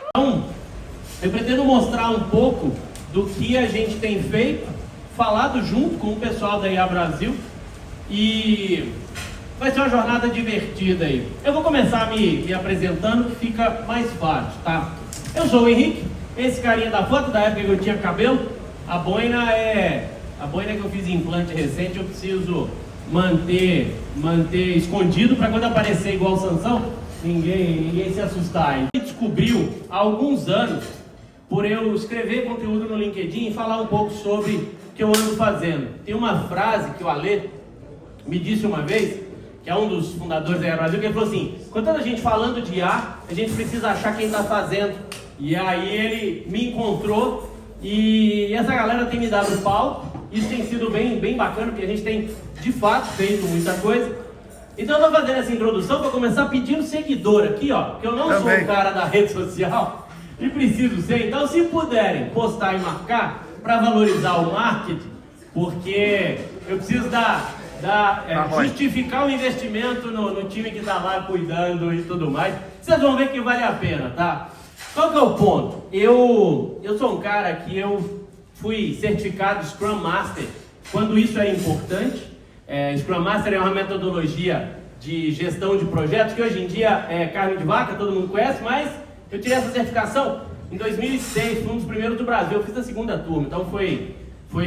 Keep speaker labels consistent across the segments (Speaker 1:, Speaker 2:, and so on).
Speaker 1: Então, eu pretendo mostrar um pouco do que a gente tem feito, falado junto com o pessoal da IA Brasil, e vai ser uma jornada divertida aí. Eu vou começar me apresentando, que fica mais fácil, tá? Eu sou o Henrique, esse carinha da foto, da época que eu tinha cabelo. A boina que eu fiz implante recente, eu preciso manter escondido para quando aparecer igual o Sansão, ninguém se assustar. A gente descobriu há alguns anos, por eu escrever conteúdo no LinkedIn e falar um pouco sobre o que eu ando fazendo. Tem uma frase que o Alê me disse uma vez, que é um dos fundadores da IA Brasil, que ele falou assim: quando a gente falando de IA, a gente precisa achar quem está fazendo. E aí ele me encontrou e essa galera tem me dado pau. Isso tem sido bem bacana, porque a gente tem de fato feito muita coisa. Então eu estou fazendo essa introdução para começar pedindo seguidor aqui, ó, porque eu não sou um cara da rede social e preciso ser. Então, se puderem postar e marcar para valorizar o marketing, porque eu preciso justificar o investimento no time que está lá cuidando e tudo mais. Vocês vão ver que vale a pena, tá? Qual que é o ponto? Eu sou um cara que eu fui certificado Scrum Master quando isso é importante. Scrum Master é uma metodologia de gestão de projetos que hoje em dia é carne de vaca, todo mundo conhece, mas eu tirei essa certificação em 2006, fui um dos primeiros do Brasil. Eu fiz a segunda turma, então foi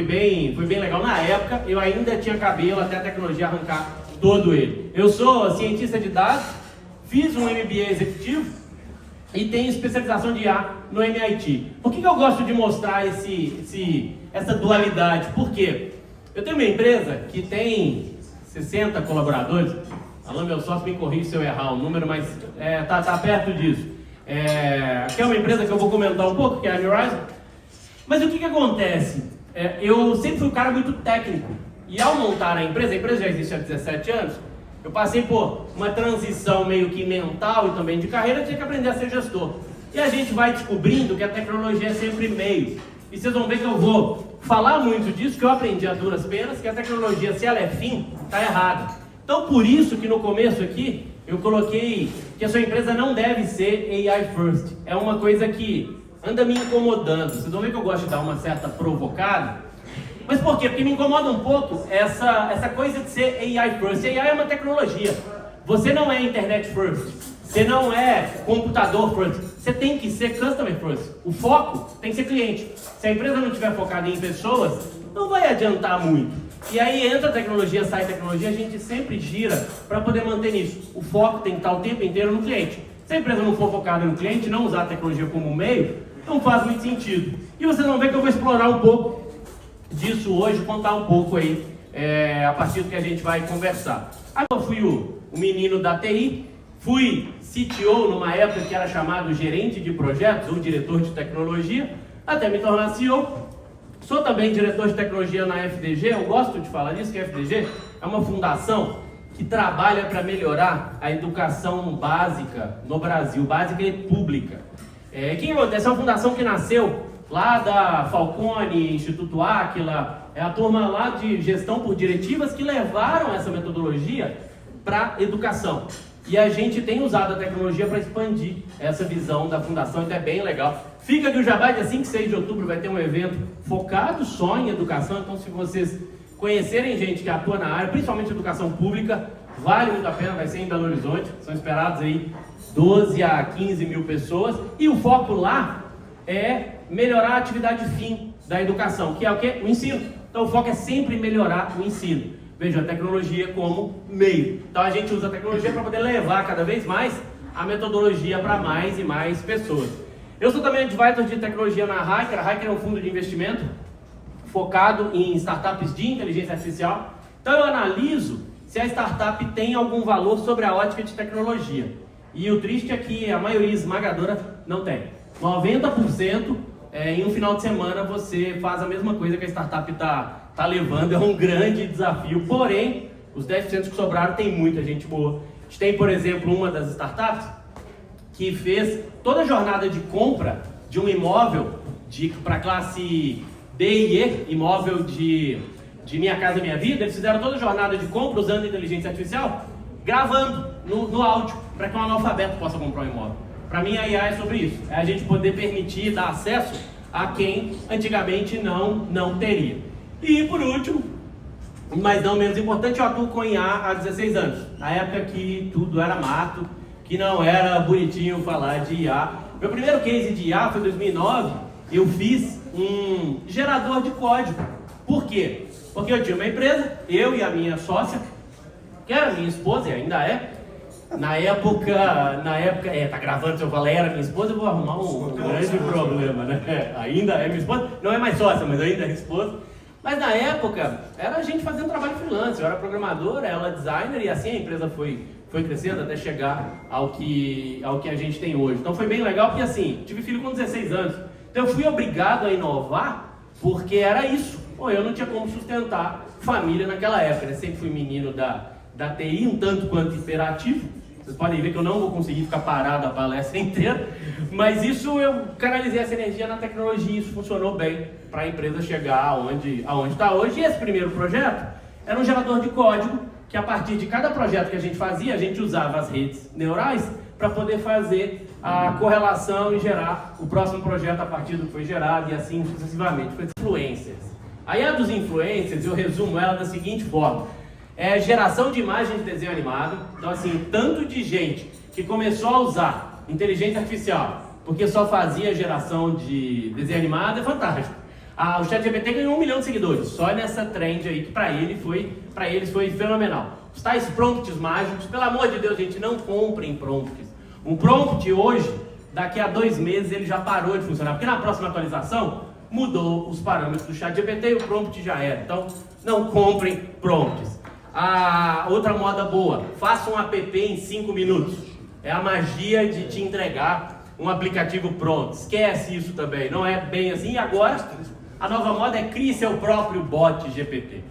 Speaker 1: bem legal. Na época eu ainda tinha cabelo até a tecnologia arrancar todo ele. Eu sou cientista de dados, fiz um MBA executivo e tenho especialização de IA no MIT. Por que eu gosto de mostrar essa dualidade? Por quê? Eu tenho uma empresa que tem 60 colaboradores. Alô, meu sócio, me corrige se eu errar o número, mas tá perto disso. Que é uma empresa que eu vou comentar um pouco, que é a New Horizon. Mas o que acontece? Eu sempre fui um cara muito técnico. E ao montar a empresa já existe há 17 anos, eu passei por uma transição meio que mental e também de carreira, eu tinha que aprender a ser gestor. E a gente vai descobrindo que a tecnologia é sempre meio. E vocês vão ver que eu vou falar muito disso, que eu aprendi a duras penas, que a tecnologia, se ela é fim, está errada. Então, por isso que no começo aqui, eu coloquei que a sua empresa não deve ser AI first. É uma coisa que anda me incomodando. Vocês vão ver que eu gosto de dar uma certa provocada. Mas por quê? Porque me incomoda um pouco essa coisa de ser AI first. AI é uma tecnologia. Você não é internet first. Você não é computador first. Você tem que ser customer first. O foco tem que ser cliente. Se a empresa não estiver focada em pessoas, não vai adiantar muito. E aí entra a tecnologia, sai a tecnologia, a gente sempre gira para poder manter nisso. O foco tem que estar o tempo inteiro no cliente. Se a empresa não for focada no cliente, não usar a tecnologia como meio, não faz muito sentido. E vocês vão ver que eu vou explorar um pouco disso hoje, contar um pouco aí, a partir do que a gente vai conversar. Eu fui o menino da TI, fui CTO numa época que era chamado gerente de projetos ou diretor de tecnologia, até me tornar CEO. Sou também diretor de tecnologia na FDG. Eu gosto de falar disso, que a FDG é uma fundação que trabalha para melhorar a educação básica no Brasil, básica e pública. O que acontece? É uma fundação que nasceu lá da Falcone, Instituto Áquila, é a turma lá de gestão por diretivas que levaram essa metodologia para a educação. E a gente tem usado a tecnologia para expandir essa visão da fundação, então é bem legal. Fica aqui o jabá, dia 5 e 6 de outubro vai ter um evento focado só em educação, então se vocês conhecerem gente que atua na área, principalmente educação pública, vale muito a pena, vai ser em Belo Horizonte, são esperados aí 12 a 15 mil pessoas, e o foco lá é melhorar a atividade fim da educação, que é o quê? O ensino. Então o foco é sempre melhorar o ensino. Veja a tecnologia como meio. Então a gente usa a tecnologia para poder levar cada vez mais a metodologia para mais e mais pessoas. Eu sou também advisor de tecnologia na Hiker. A Hiker é um fundo de investimento focado em startups de inteligência artificial. Então eu analiso se a startup tem algum valor sobre a ótica de tecnologia. E o triste é que a maioria esmagadora não tem. 90% em um final de semana você faz a mesma coisa que a startup está levando, é um grande desafio, porém, os 10% que sobraram tem muita gente boa. A gente tem, por exemplo, uma das startups que fez toda a jornada de compra de um imóvel para classe D e E, imóvel de Minha Casa Minha Vida. Eles fizeram toda a jornada de compra usando inteligência artificial gravando no áudio, para que um analfabeto possa comprar um imóvel. Para mim, a IA é sobre isso. É a gente poder permitir dar acesso a quem antigamente não teria. E por último, mas não menos importante, eu atuo com IA há 16 anos. Na época que tudo era mato, que não era bonitinho falar de IA. Meu primeiro case de IA foi em 2009. Eu fiz um gerador de código. Por quê? Porque eu tinha uma empresa, eu e a minha sócia, que era minha esposa e ainda é. Na época, tá gravando, se eu falar era minha esposa, eu vou arrumar um grande problema, né? Ainda é minha esposa, não é mais sócia, mas ainda é esposa. Mas na época, era a gente fazendo trabalho freelance, eu era programador, ela designer, e assim a empresa foi crescendo até chegar ao que a gente tem hoje. Então foi bem legal, porque assim, tive filho com 16 anos, então eu fui obrigado a inovar, porque era isso. Pô, eu não tinha como sustentar família naquela época, né? Sempre fui menino da TI, um tanto quanto hiperativo. Vocês podem ver que eu não vou conseguir ficar parado a palestra inteira, mas isso eu canalizei essa energia na tecnologia e isso funcionou bem para a empresa chegar aonde está hoje. E esse primeiro projeto era um gerador de código que a partir de cada projeto que a gente fazia, a gente usava as redes neurais para poder fazer a correlação e gerar o próximo projeto a partir do que foi gerado e assim sucessivamente. Foi influencers. Aí a dos influencers, eu resumo ela da seguinte forma. É geração de imagem de desenho animado. Então assim, tanto de gente que começou a usar inteligência artificial porque só fazia geração de desenho animado é fantástico. O ChatGPT ganhou 1 milhão de seguidores, só nessa trend aí que para eles foi fenomenal. Os tais prompts mágicos, pelo amor de Deus, gente, não comprem prompts. Um prompt hoje, daqui a 2 meses ele já parou de funcionar, porque na próxima atualização mudou os parâmetros do ChatGPT e o prompt já era. Então não comprem prompts. A outra moda boa, faça um app em 5 minutos. É a magia de te entregar um aplicativo pronto. Esquece isso também, não é bem assim. E agora, a nova moda é crie seu próprio bot GPT.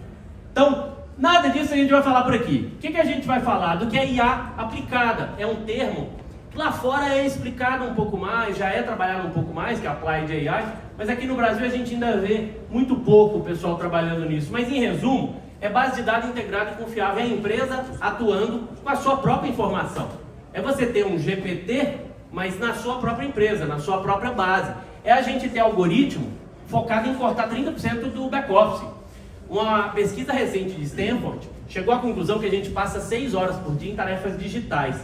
Speaker 1: Então, nada disso a gente vai falar por aqui. O que a gente vai falar? Do que é IA aplicada. É um termo que lá fora é explicado um pouco mais, já é trabalhado um pouco mais, que é Applied AI, mas aqui no Brasil a gente ainda vê muito pouco o pessoal trabalhando nisso. Mas em resumo, é base de dados integrada e confiável. É a empresa atuando com a sua própria informação. É você ter um GPT, mas na sua própria empresa, na sua própria base. É a gente ter algoritmo focado em cortar 30% do back-office. Uma pesquisa recente de Stanford chegou à conclusão que a gente passa 6 horas por dia em tarefas digitais.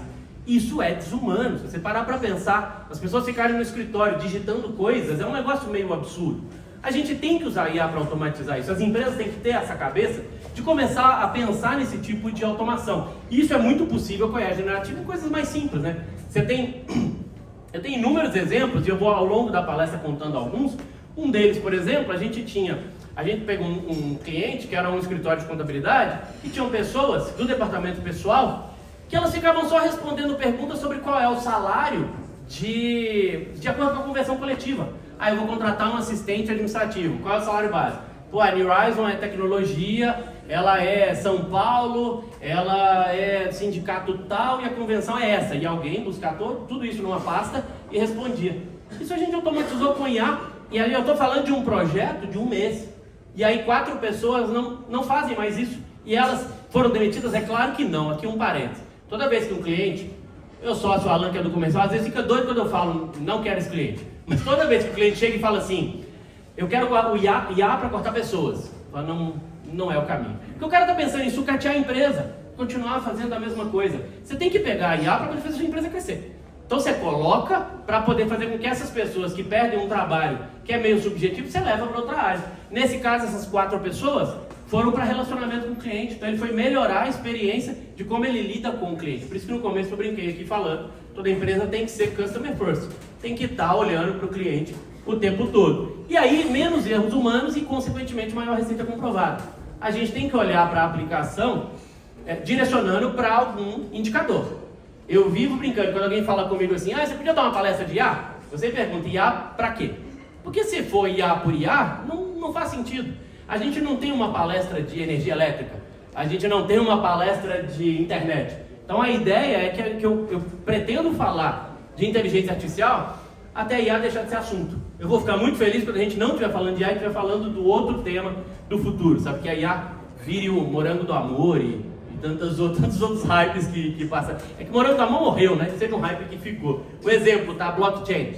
Speaker 1: Isso é desumano. Se você parar para pensar, as pessoas ficarem no escritório digitando coisas, é um negócio meio absurdo. A gente tem que usar IA para automatizar isso. As empresas têm que ter essa cabeça de começar a pensar nesse tipo de automação. E isso é muito possível com a IA generativa em coisas mais simples, né? Eu tenho inúmeros exemplos, e eu vou ao longo da palestra contando alguns. Um deles, por exemplo, a gente pegou um cliente que era um escritório de contabilidade e tinham pessoas do departamento pessoal que elas ficavam só respondendo perguntas sobre qual é o salário de acordo com a convenção coletiva. Eu vou contratar um assistente administrativo, qual é o salário base? A New Horizon é tecnologia, ela é São Paulo, ela é sindicato tal e a convenção é essa. E alguém buscar tudo isso numa pasta e respondia. Isso a gente automatizou com IA. E aí eu estou falando de um projeto de 1 mês. E aí 4 pessoas não fazem mais isso. E elas foram demitidas? É claro que não. Aqui um parênteses. Toda vez que um cliente, eu sócio Alan que é do comercial, às vezes fica doido quando eu falo, não quero esse cliente. Mas toda vez que o cliente chega e fala assim, eu quero o IA para cortar pessoas. Não é o caminho. Porque o cara está pensando em sucatear a empresa, continuar fazendo a mesma coisa. Você tem que pegar a IA para poder fazer a sua empresa crescer. Então você coloca para poder fazer com que essas pessoas que perdem um trabalho que é meio subjetivo, você leva para outra área. Nesse caso, essas 4 pessoas foram para relacionamento com o cliente. Então ele foi melhorar a experiência de como ele lida com o cliente. Por isso que no começo eu brinquei aqui falando, toda empresa tem que ser customer first. Tem que estar olhando para o cliente o tempo todo. E aí, menos erros humanos e, consequentemente, maior receita comprovada. A gente tem que olhar para a aplicação direcionando para algum indicador. Eu vivo brincando, quando alguém fala comigo assim, você podia dar uma palestra de IA? Eu sempre pergunto, IA para quê? Porque se for IA por IA, não faz sentido. A gente não tem uma palestra de energia elétrica, a gente não tem uma palestra de internet. Então a ideia é que eu pretendo falar de inteligência artificial até a IA deixar de ser assunto. Eu vou ficar muito feliz quando a gente não estiver falando de IA e estiver falando do outro tema do futuro, sabe? Que a IA vire o morango do amor e tantos outros hypes que passam. É que Morango da Mão morreu, né? Seja um hype que ficou. Um exemplo, tá? Blockchain.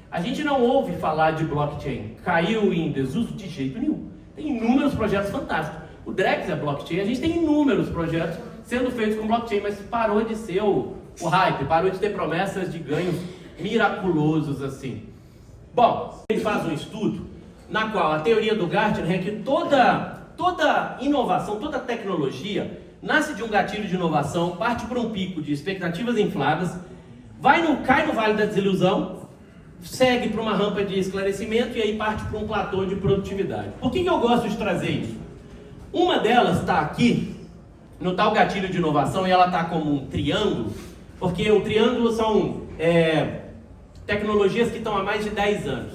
Speaker 1: A gente não ouve falar de blockchain. Caiu em desuso de jeito nenhum. Tem inúmeros projetos fantásticos. O Drex é blockchain, a gente tem inúmeros projetos sendo feitos com blockchain, mas parou de ser o hype, parou de ter promessas de ganhos miraculosos assim. Bom, ele faz um estudo na qual a teoria do Gartner é que toda inovação, toda tecnologia nasce de um gatilho de inovação, parte para um pico de expectativas infladas, cai no vale da desilusão, segue para uma rampa de esclarecimento e aí parte para um platô de produtividade. Por que eu gosto de trazer isso? Uma delas está aqui, no tal gatilho de inovação, e ela está como um triângulo, porque o triângulo são tecnologias que estão há mais de 10 anos.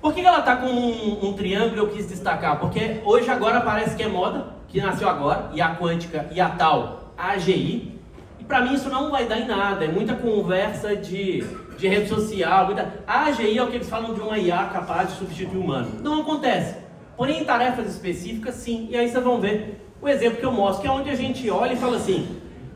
Speaker 1: Por que ela está com um triângulo? Eu quis destacar, porque hoje agora parece que é moda, que nasceu agora, e a quântica e a tal AGI, e para mim isso não vai dar em nada, é muita conversa de rede social, a AGI é o que eles falam de uma IA capaz de substituir o humano. Não acontece, porém em tarefas específicas sim, e aí vocês vão ver o exemplo que eu mostro, que é onde a gente olha e fala assim,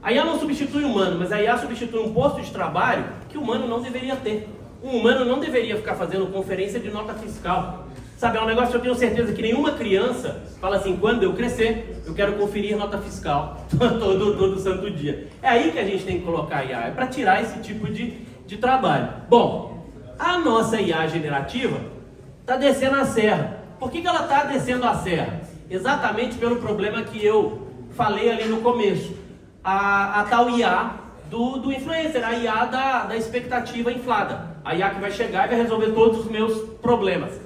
Speaker 1: a IA não substitui o humano, mas a IA substitui um posto de trabalho que o humano não deveria ter. Um humano não deveria ficar fazendo conferência de nota fiscal. Sabe, é um negócio que eu tenho certeza que nenhuma criança fala assim, quando eu crescer, eu quero conferir nota fiscal todo santo dia. É aí que a gente tem que colocar a IA, é para tirar esse tipo de trabalho. Bom, a nossa IA generativa está descendo a serra. Por que ela está descendo a serra? Exatamente pelo problema que eu falei ali no começo. A tal IA do influencer, a IA da expectativa inflada. A IA que vai chegar e vai resolver todos os meus problemas.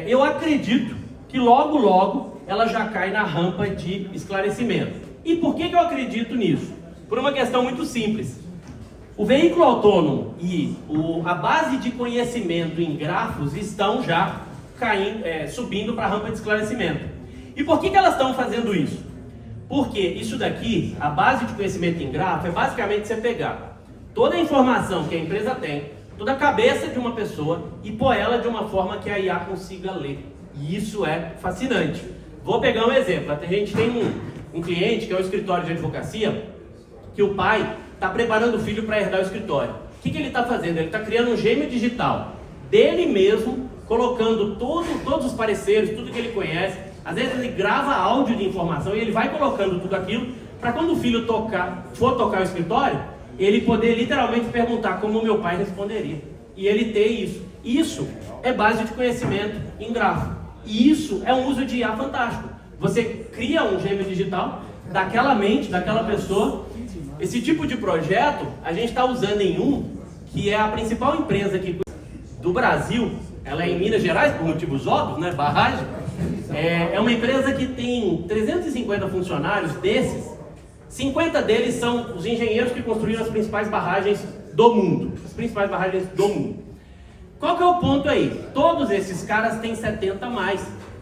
Speaker 1: Eu acredito que logo ela já cai na rampa de esclarecimento. E por que eu acredito nisso? Por uma questão muito simples. O veículo autônomo e a base de conhecimento em grafos estão já subindo para a rampa de esclarecimento. E por que elas estão fazendo isso? Porque isso daqui, a base de conhecimento em grafo, é basicamente você pegar toda a informação que a empresa tem, toda a cabeça de uma pessoa e pôr ela de uma forma que a IA consiga ler. E isso é fascinante. Vou pegar um exemplo. A gente tem um cliente que é um escritório de advocacia, que o pai está preparando o filho para herdar o escritório. O que ele está fazendo? Ele está criando um gêmeo digital dele mesmo, colocando todos os pareceres, tudo que ele conhece. Às vezes ele grava áudio de informação e ele vai colocando tudo aquilo para quando o filho for tocar o escritório, ele poder literalmente perguntar como o meu pai responderia. E ele ter isso. Isso é base de conhecimento em grafo. E isso é um uso de IA fantástico. Você cria um gêmeo digital daquela mente, daquela pessoa. Esse tipo de projeto a gente está usando em que é a principal empresa do Brasil. Ela é em Minas Gerais, por motivos óbvios, né? Barragem. É uma empresa que tem 350 funcionários. Desses, 50 deles são os engenheiros que construíram as principais barragens do mundo. As principais barragens do mundo. Qual que é o ponto aí? Todos esses caras têm 70 a mais.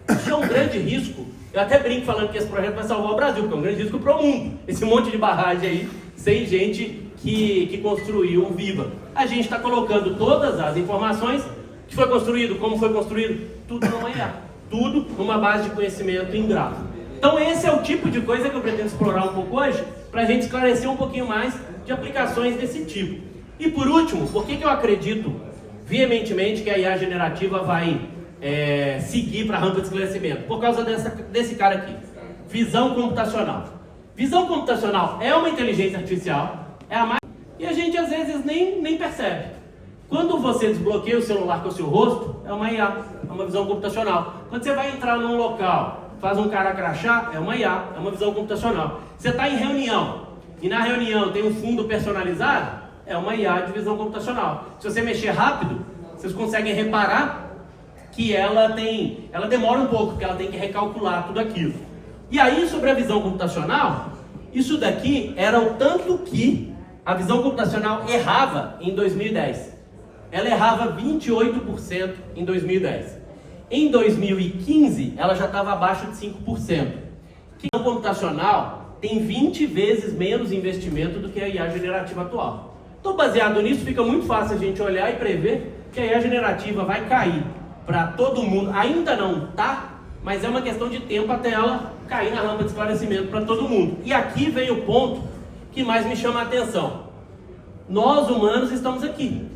Speaker 1: Isso é um grande risco. Eu até brinco falando que esse projeto vai salvar o Brasil, porque é um grande risco para o mundo. Esse monte de barragem aí, sem gente que construiu viva. A gente está colocando todas as informações que foi construído, como foi construído, tudo numa IA. Tudo numa base de conhecimento em grafo. Então esse é o tipo de coisa que eu pretendo explorar um pouco hoje, para a gente esclarecer um pouquinho mais de aplicações desse tipo. E por último, por que eu acredito veementemente que a IA generativa vai seguir para a rampa de esclarecimento? Por causa desse cara aqui, visão computacional. Visão computacional é uma inteligência artificial, e a gente às vezes nem percebe. Quando você desbloqueia o celular com o seu rosto, é uma IA, é uma visão computacional. Quando você vai entrar num local, faz um cara crachá, é uma IA, é uma visão computacional. Você está em reunião, e na reunião tem um fundo personalizado, é uma IA de visão computacional. Se você mexer rápido, vocês conseguem reparar que ela demora um pouco, porque ela tem que recalcular tudo aquilo. E aí, sobre a visão computacional, isso daqui era o tanto que a visão computacional errava em 2010. Ela errava 28% em 2010. Em 2015, ela já estava abaixo de 5%. A visão computacional tem 20 vezes menos investimento do que a IA generativa atual. Então, baseado nisso, fica muito fácil a gente olhar e prever que a IA generativa vai cair para todo mundo. Ainda não está, mas é uma questão de tempo até ela cair na rampa de esclarecimento para todo mundo. E aqui vem o ponto que mais me chama a atenção. Nós, humanos, estamos aqui.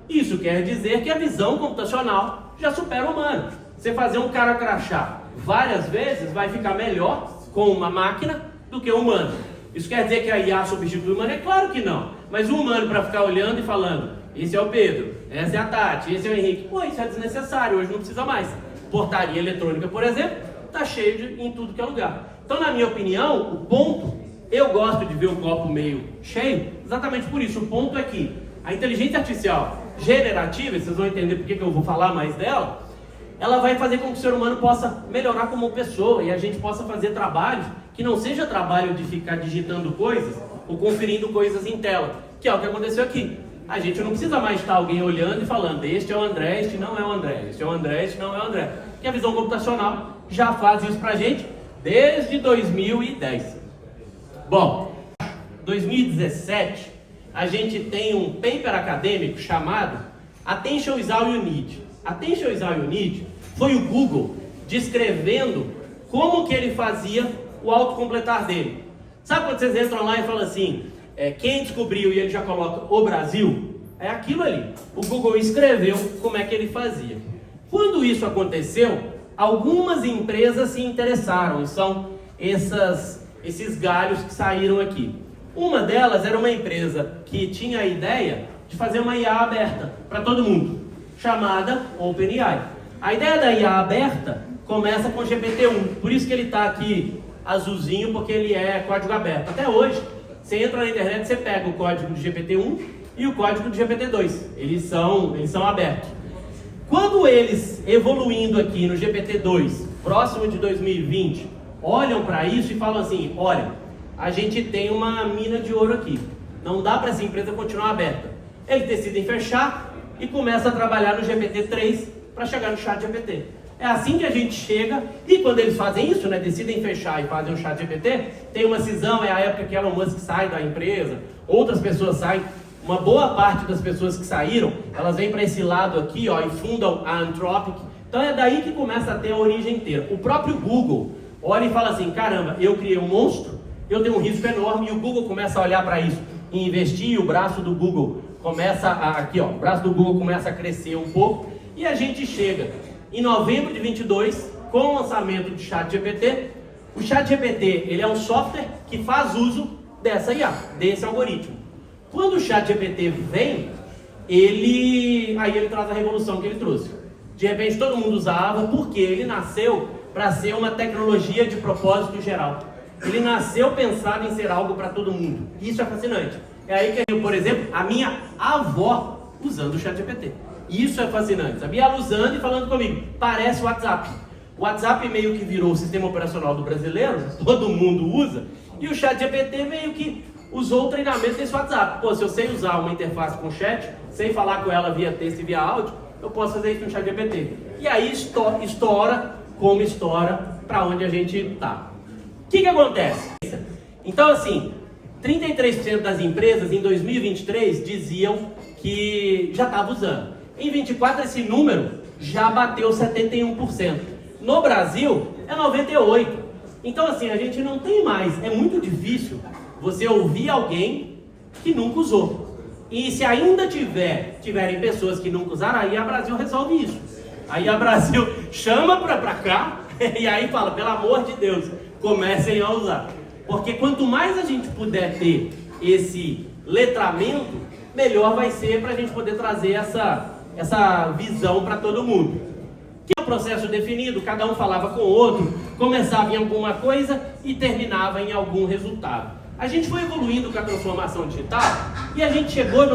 Speaker 1: Isso quer dizer que a visão computacional já supera o humano. Você fazer um cara crachá várias vezes vai ficar melhor com uma máquina do que o humano. Isso quer dizer que a IA substitui o humano? É claro que não. Mas o humano, para ficar olhando e falando, esse é o Pedro, essa é a Tati, esse é o Henrique, pô, isso é desnecessário, hoje não precisa mais. Portaria eletrônica, por exemplo, está cheio em tudo que é lugar. Então, na minha opinião, o ponto, eu gosto de ver o copo meio cheio, exatamente por isso. O ponto é que a inteligência artificial generativa, vocês vão entender por que eu vou falar mais dela, ela vai fazer com que o ser humano possa melhorar como pessoa e a gente possa fazer trabalhos que não seja trabalho de ficar digitando coisas ou conferindo coisas em tela, que é o que aconteceu aqui. A gente não precisa mais estar alguém olhando e falando, este é o André, este não é o André, este é o André, este não é o André. Porque a visão computacional já faz isso pra gente desde 2010. Bom, 2017, a gente tem um paper acadêmico chamado Attention is all you need. Attention is all you need foi o Google descrevendo como que ele fazia o autocompletar dele. Sabe quando vocês entram lá e falam assim, quem descobriu, e ele já coloca o Brasil? É aquilo ali. O Google escreveu como é que ele fazia. Quando isso aconteceu, algumas empresas se interessaram, e são esses galhos que saíram aqui. Uma delas era uma empresa que tinha a ideia de fazer uma IA aberta para todo mundo, chamada OpenAI. A ideia da IA aberta começa com GPT-1, por isso que ele está aqui azulzinho, porque ele é código aberto. Até hoje, você entra na internet, você pega o código de GPT-1 e o código de GPT-2. Eles são abertos. Quando eles, evoluindo aqui no GPT-2, próximo de 2020, olham para isso e falam assim, olha, a gente tem uma mina de ouro aqui. Não dá para essa empresa continuar aberta. Eles decidem fechar e começam a trabalhar no GPT-3 para chegar no ChatGPT. É assim que a gente chega, e quando eles fazem isso, né, decidem fechar e fazem o ChatGPT, tem uma cisão, é a época que Elon Musk sai da empresa, outras pessoas saem, uma boa parte das pessoas que saíram, elas vêm para esse lado aqui, ó, e fundam a Anthropic. Então é daí que começa a ter a origem inteira. O próprio Google olha e fala assim, caramba, eu criei um monstro, eu tenho um risco enorme, e o Google começa a olhar para isso e investir, e o braço do Google começa o braço do Google começa a crescer um pouco, e a gente chega em novembro de 22, com o lançamento do ChatGPT. O ChatGPT, ele é um software que faz uso dessa IA, desse algoritmo. Quando o ChatGPT vem, ele traz a revolução que ele trouxe. De repente todo mundo usava, porque ele nasceu para ser uma tecnologia de propósito geral. Ele nasceu pensado em ser algo para todo mundo. Isso é fascinante. É aí que eu, por exemplo, a minha avó usando o ChatGPT. Isso é fascinante, sabia? Ela usando e falando comigo, parece o WhatsApp. O WhatsApp meio que virou o sistema operacional do brasileiro, todo mundo usa, e o ChatGPT meio que usou o treinamento desse WhatsApp. Pô, se eu sei usar uma interface com chat, sei falar com ela via texto e via áudio, eu posso fazer isso no ChatGPT. E aí estoura como estoura para onde a gente está. O que acontece? Então assim, 33% das empresas em 2023 diziam que já estava usando. Em 24 esse número já bateu 71%. No Brasil é 98%. Então assim, a gente não tem mais, é muito difícil você ouvir alguém que nunca usou. E se ainda tiverem pessoas que nunca usaram, aí a Brasil resolve isso. Aí a Brasil chama pra cá e aí fala, pelo amor de Deus, comecem a usar. Porque quanto mais a gente puder ter esse letramento, melhor vai ser para a gente poder trazer essa visão para todo mundo. Que é um processo definido, cada um falava com o outro, começava em alguma coisa e terminava em algum resultado. A gente foi evoluindo com a transformação digital e a gente chegou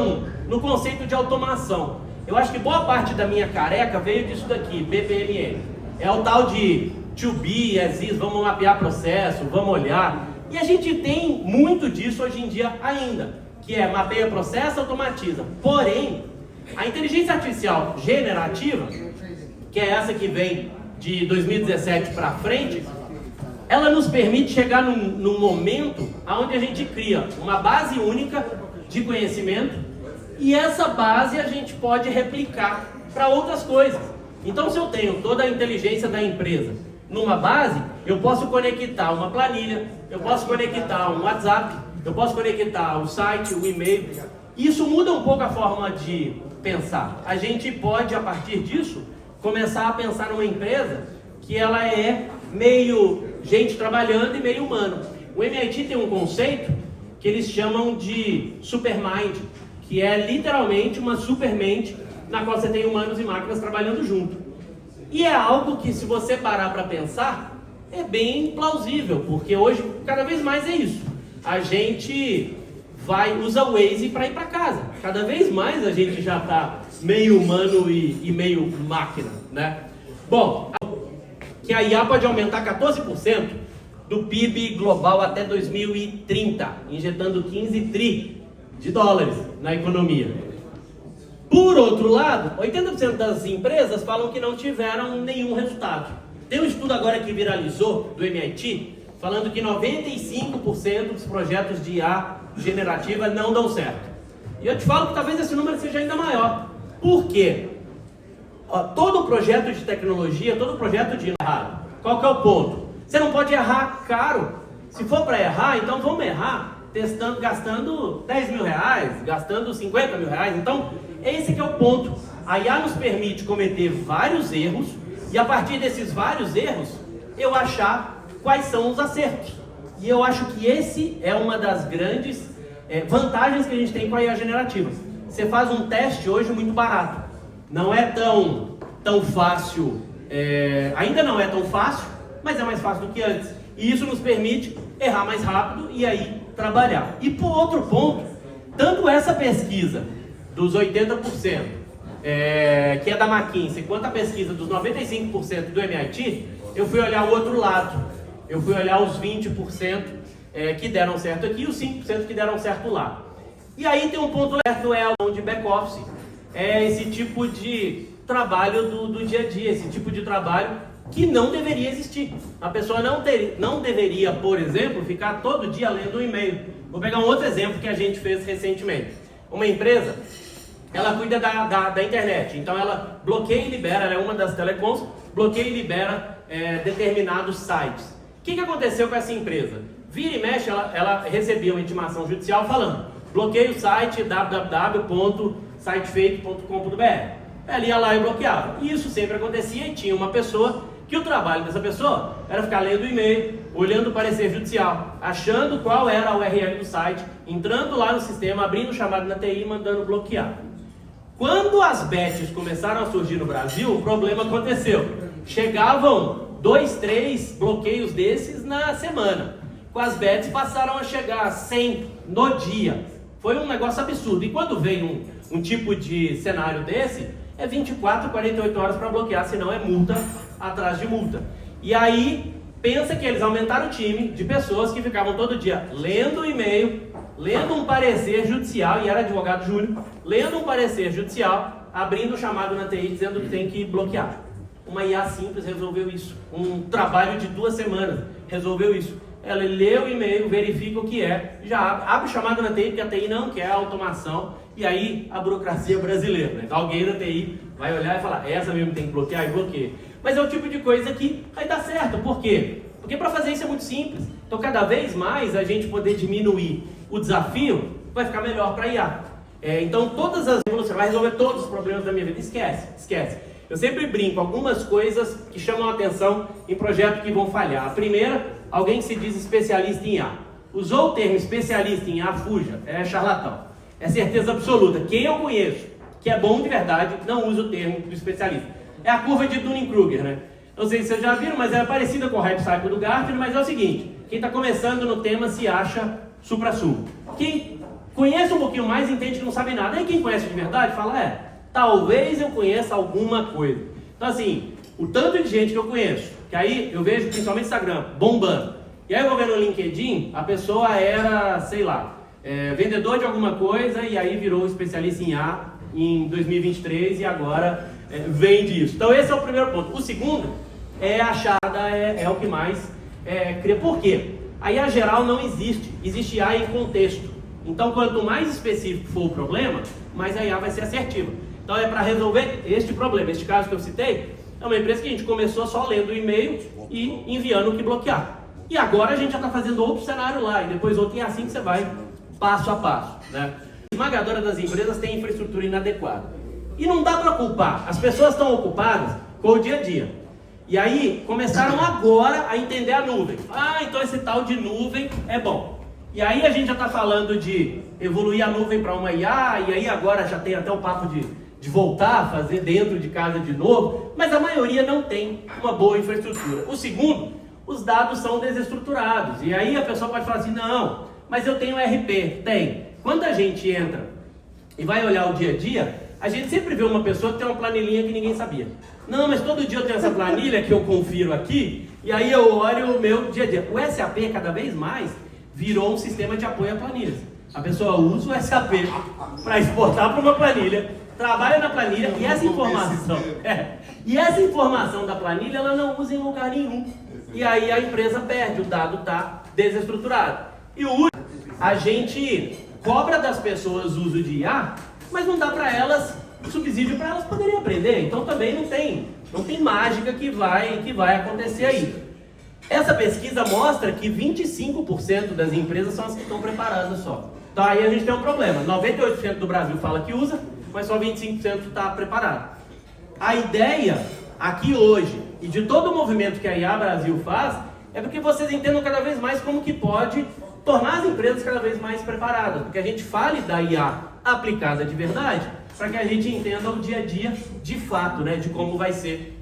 Speaker 1: no conceito de automação. Eu acho que boa parte da minha careca veio disso daqui, BPMN. É o tal de to be, as is, vamos mapear processo, vamos olhar. E a gente tem muito disso hoje em dia ainda, que é mapeia processo, automatiza. Porém, a inteligência artificial generativa, que é essa que vem de 2017 para frente, ela nos permite chegar num momento onde a gente cria uma base única de conhecimento e essa base a gente pode replicar para outras coisas. Então, se eu tenho toda a inteligência da empresa numa base, eu posso conectar uma planilha, eu posso conectar um WhatsApp, eu posso conectar o site, o e-mail. Isso muda um pouco a forma de pensar. A gente pode, a partir disso, começar a pensar numa empresa que ela é meio gente trabalhando e meio humano. O MIT tem um conceito que eles chamam de supermind, que é literalmente uma supermente na qual você tem humanos e máquinas trabalhando junto. E é algo que, se você parar para pensar, é bem plausível, porque hoje cada vez mais é isso. A gente usa o Waze para ir para casa. Cada vez mais a gente já está meio humano e meio máquina, né? Bom, que a IA pode aumentar 14% do PIB global até 2030, injetando 15 tri de dólares na economia. Por outro lado, 80% das empresas falam que não tiveram nenhum resultado. Tem um estudo agora que viralizou do MIT, falando que 95% dos projetos de IA generativa não dão certo. E eu te falo que talvez esse número seja ainda maior. Por quê? Todo projeto de tecnologia, todo projeto de errado. Qual que é o ponto? Você não pode errar caro. Se for para errar, então vamos errar gastando 10 mil reais, gastando 50 mil reais. Então, esse que é o ponto. A IA nos permite cometer vários erros e, a partir desses vários erros, eu achar quais são os acertos. E eu acho que esse é uma das grandes vantagens que a gente tem com a IA generativa. Você faz um teste hoje muito barato. Não é tão fácil, ainda não é tão fácil, mas é mais fácil do que antes. E isso nos permite errar mais rápido e aí trabalhar. E por outro ponto, tanto essa pesquisa dos 80%, que é da McKinsey, quanto a pesquisa dos 95% do MIT, eu fui olhar o outro lado. Eu fui olhar os 20% que deram certo aqui e os 5% que deram certo lá. E aí tem um ponto certo, é o de back-office. É esse tipo de trabalho do dia a dia, esse tipo de trabalho que não deveria existir. A pessoa não deveria, por exemplo, ficar todo dia lendo um e-mail. Vou pegar um outro exemplo que a gente fez recentemente. Uma empresa, ela cuida da internet, então ela bloqueia e libera, ela é uma das telecoms, bloqueia e libera determinados sites. O que aconteceu com essa empresa? Vira e mexe, ela recebia uma intimação judicial falando: bloqueia o site www.sitefake.com.br. Ela ia lá e bloqueava. E isso sempre acontecia e tinha uma pessoa que o trabalho dessa pessoa era ficar lendo o e-mail, olhando o parecer judicial, achando qual era a URL do site, entrando lá no sistema, abrindo o chamado na TI e mandando bloquear. Quando as bets começaram a surgir no Brasil, um problema aconteceu. Chegavam 2, 3 bloqueios desses na semana. Com as bets passaram a chegar a 100 no dia. Foi um negócio absurdo. E quando vem um tipo de cenário desse, é 24, 48 horas para bloquear, senão é multa atrás de multa. E aí, pensa que eles aumentaram o time de pessoas que ficavam todo dia lendo o e-mail, lendo um parecer judicial, e era advogado júnior, lendo um parecer judicial, abrindo o chamado na TI dizendo que tem que bloquear. Uma IA simples resolveu isso. Um trabalho de 2 semanas resolveu isso. Ela lê o e-mail, verifica o que é, já abre o chamado na TI, porque a TI não quer automação, e aí a burocracia brasileira, né? Então alguém na TI vai olhar e falar: essa mesmo tem que bloquear, e bloqueia. Mas é o tipo de coisa que vai dar certo. Por quê? Porque para fazer isso é muito simples. Então cada vez mais a gente poder diminuir o desafio, vai ficar melhor para a IA. Então todas as revoluções, vai resolver todos os problemas da minha vida. Esquece. Eu sempre brinco algumas coisas que chamam a atenção em projetos que vão falhar. A primeira, alguém que se diz especialista em IA. Usou o termo especialista em IA, fuja, é charlatão. É certeza absoluta. Quem eu conheço, que é bom de verdade, não usa o termo do especialista. É a curva de Dunning-Kruger, né? Não sei se vocês já viram, mas é parecida com o Hype Cycle do Gartner, mas é o seguinte: quem está começando no tema se acha supra-sumo. Quem conhece um pouquinho mais entende que não sabe nada. E quem conhece de verdade fala: talvez eu conheça alguma coisa. Então assim, o tanto de gente que eu conheço, que aí eu vejo principalmente no Instagram, bombando. E aí eu vou ver no LinkedIn, a pessoa era, sei lá, vendedor de alguma coisa e aí virou especialista em IA em 2023 e agora vende isso. Então esse é o primeiro ponto. O segundo é achada, é o que mais cria. Por quê? A IA geral não existe. Existe IA em contexto. Então quanto mais específico for o problema, mais a IA vai ser assertiva. Então é para resolver este problema. Este caso que eu citei, É uma empresa que a gente começou só lendo o e-mail e enviando o que bloquear. E agora a gente já está fazendo outro cenário lá, e depois outro, e é assim que você vai passo a passo, né? A esmagadora das empresas tem infraestrutura inadequada. E não dá para culpar, as pessoas estão ocupadas com o dia a dia. E aí começaram agora a entender a nuvem. Ah, então esse tal de nuvem é bom. E aí a gente já está falando de evoluir a nuvem para uma IA, e aí agora já tem até o papo de voltar a fazer dentro de casa de novo, mas a maioria não tem uma boa infraestrutura. O segundo, os dados são desestruturados. E aí a pessoa pode falar assim, não, mas eu tenho RP. Tem. Quando a gente entra e vai olhar o dia a dia, a gente sempre vê uma pessoa que tem uma planilhinha que ninguém sabia. Não, mas todo dia eu tenho essa planilha que eu confiro aqui, e aí eu olho o meu dia a dia. O SAP, cada vez mais, virou um sistema de apoio a planilhas. A pessoa usa o SAP para exportar para uma planilha, trabalha na planilha, e essa informação da planilha ela não usa em lugar nenhum. E aí a empresa perde, o dado está desestruturado. E o último, a gente cobra das pessoas o uso de IA, mas não dá para elas subsídio para elas poderem aprender. Então também não tem mágica que vai acontecer aí. Essa pesquisa mostra que 25% das empresas são as que estão preparadas só. Então aí a gente tem um problema. 98% do Brasil fala que usa, mas só 25% está preparado. A ideia aqui hoje, e de todo o movimento que a IA Brasil faz, é porque vocês entendam cada vez mais como que pode tornar as empresas cada vez mais preparadas. Porque a gente fale da IA aplicada de verdade, para que a gente entenda o dia a dia de fato, né, de como vai ser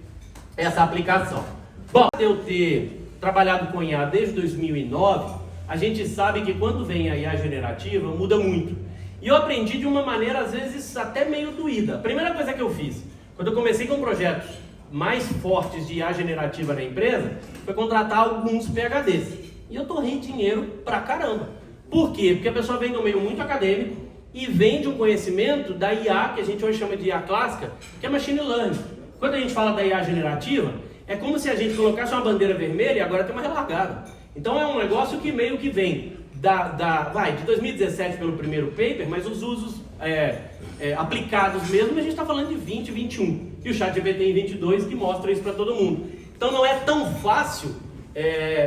Speaker 1: essa aplicação. Bom, eu ter trabalhado com IA desde 2009, a gente sabe que quando vem a IA generativa, muda muito. E eu aprendi de uma maneira, às vezes, até meio doída. A primeira coisa que eu fiz, quando eu comecei com projetos mais fortes de IA generativa na empresa, foi contratar alguns PhDs. E eu torrei dinheiro pra caramba. Por quê? Porque a pessoa vem do meio muito acadêmico e vem de um conhecimento da IA, que a gente hoje chama de IA clássica, que é Machine Learning. Quando a gente fala da IA generativa, é como se a gente colocasse uma bandeira vermelha e agora tem uma relargada. Então é um negócio que meio que vem de 2017 pelo primeiro paper, mas os usos aplicados mesmo, a gente está falando de 20, 21. E o ChatGPT em 22 que mostra isso para todo mundo. Então não é tão fácil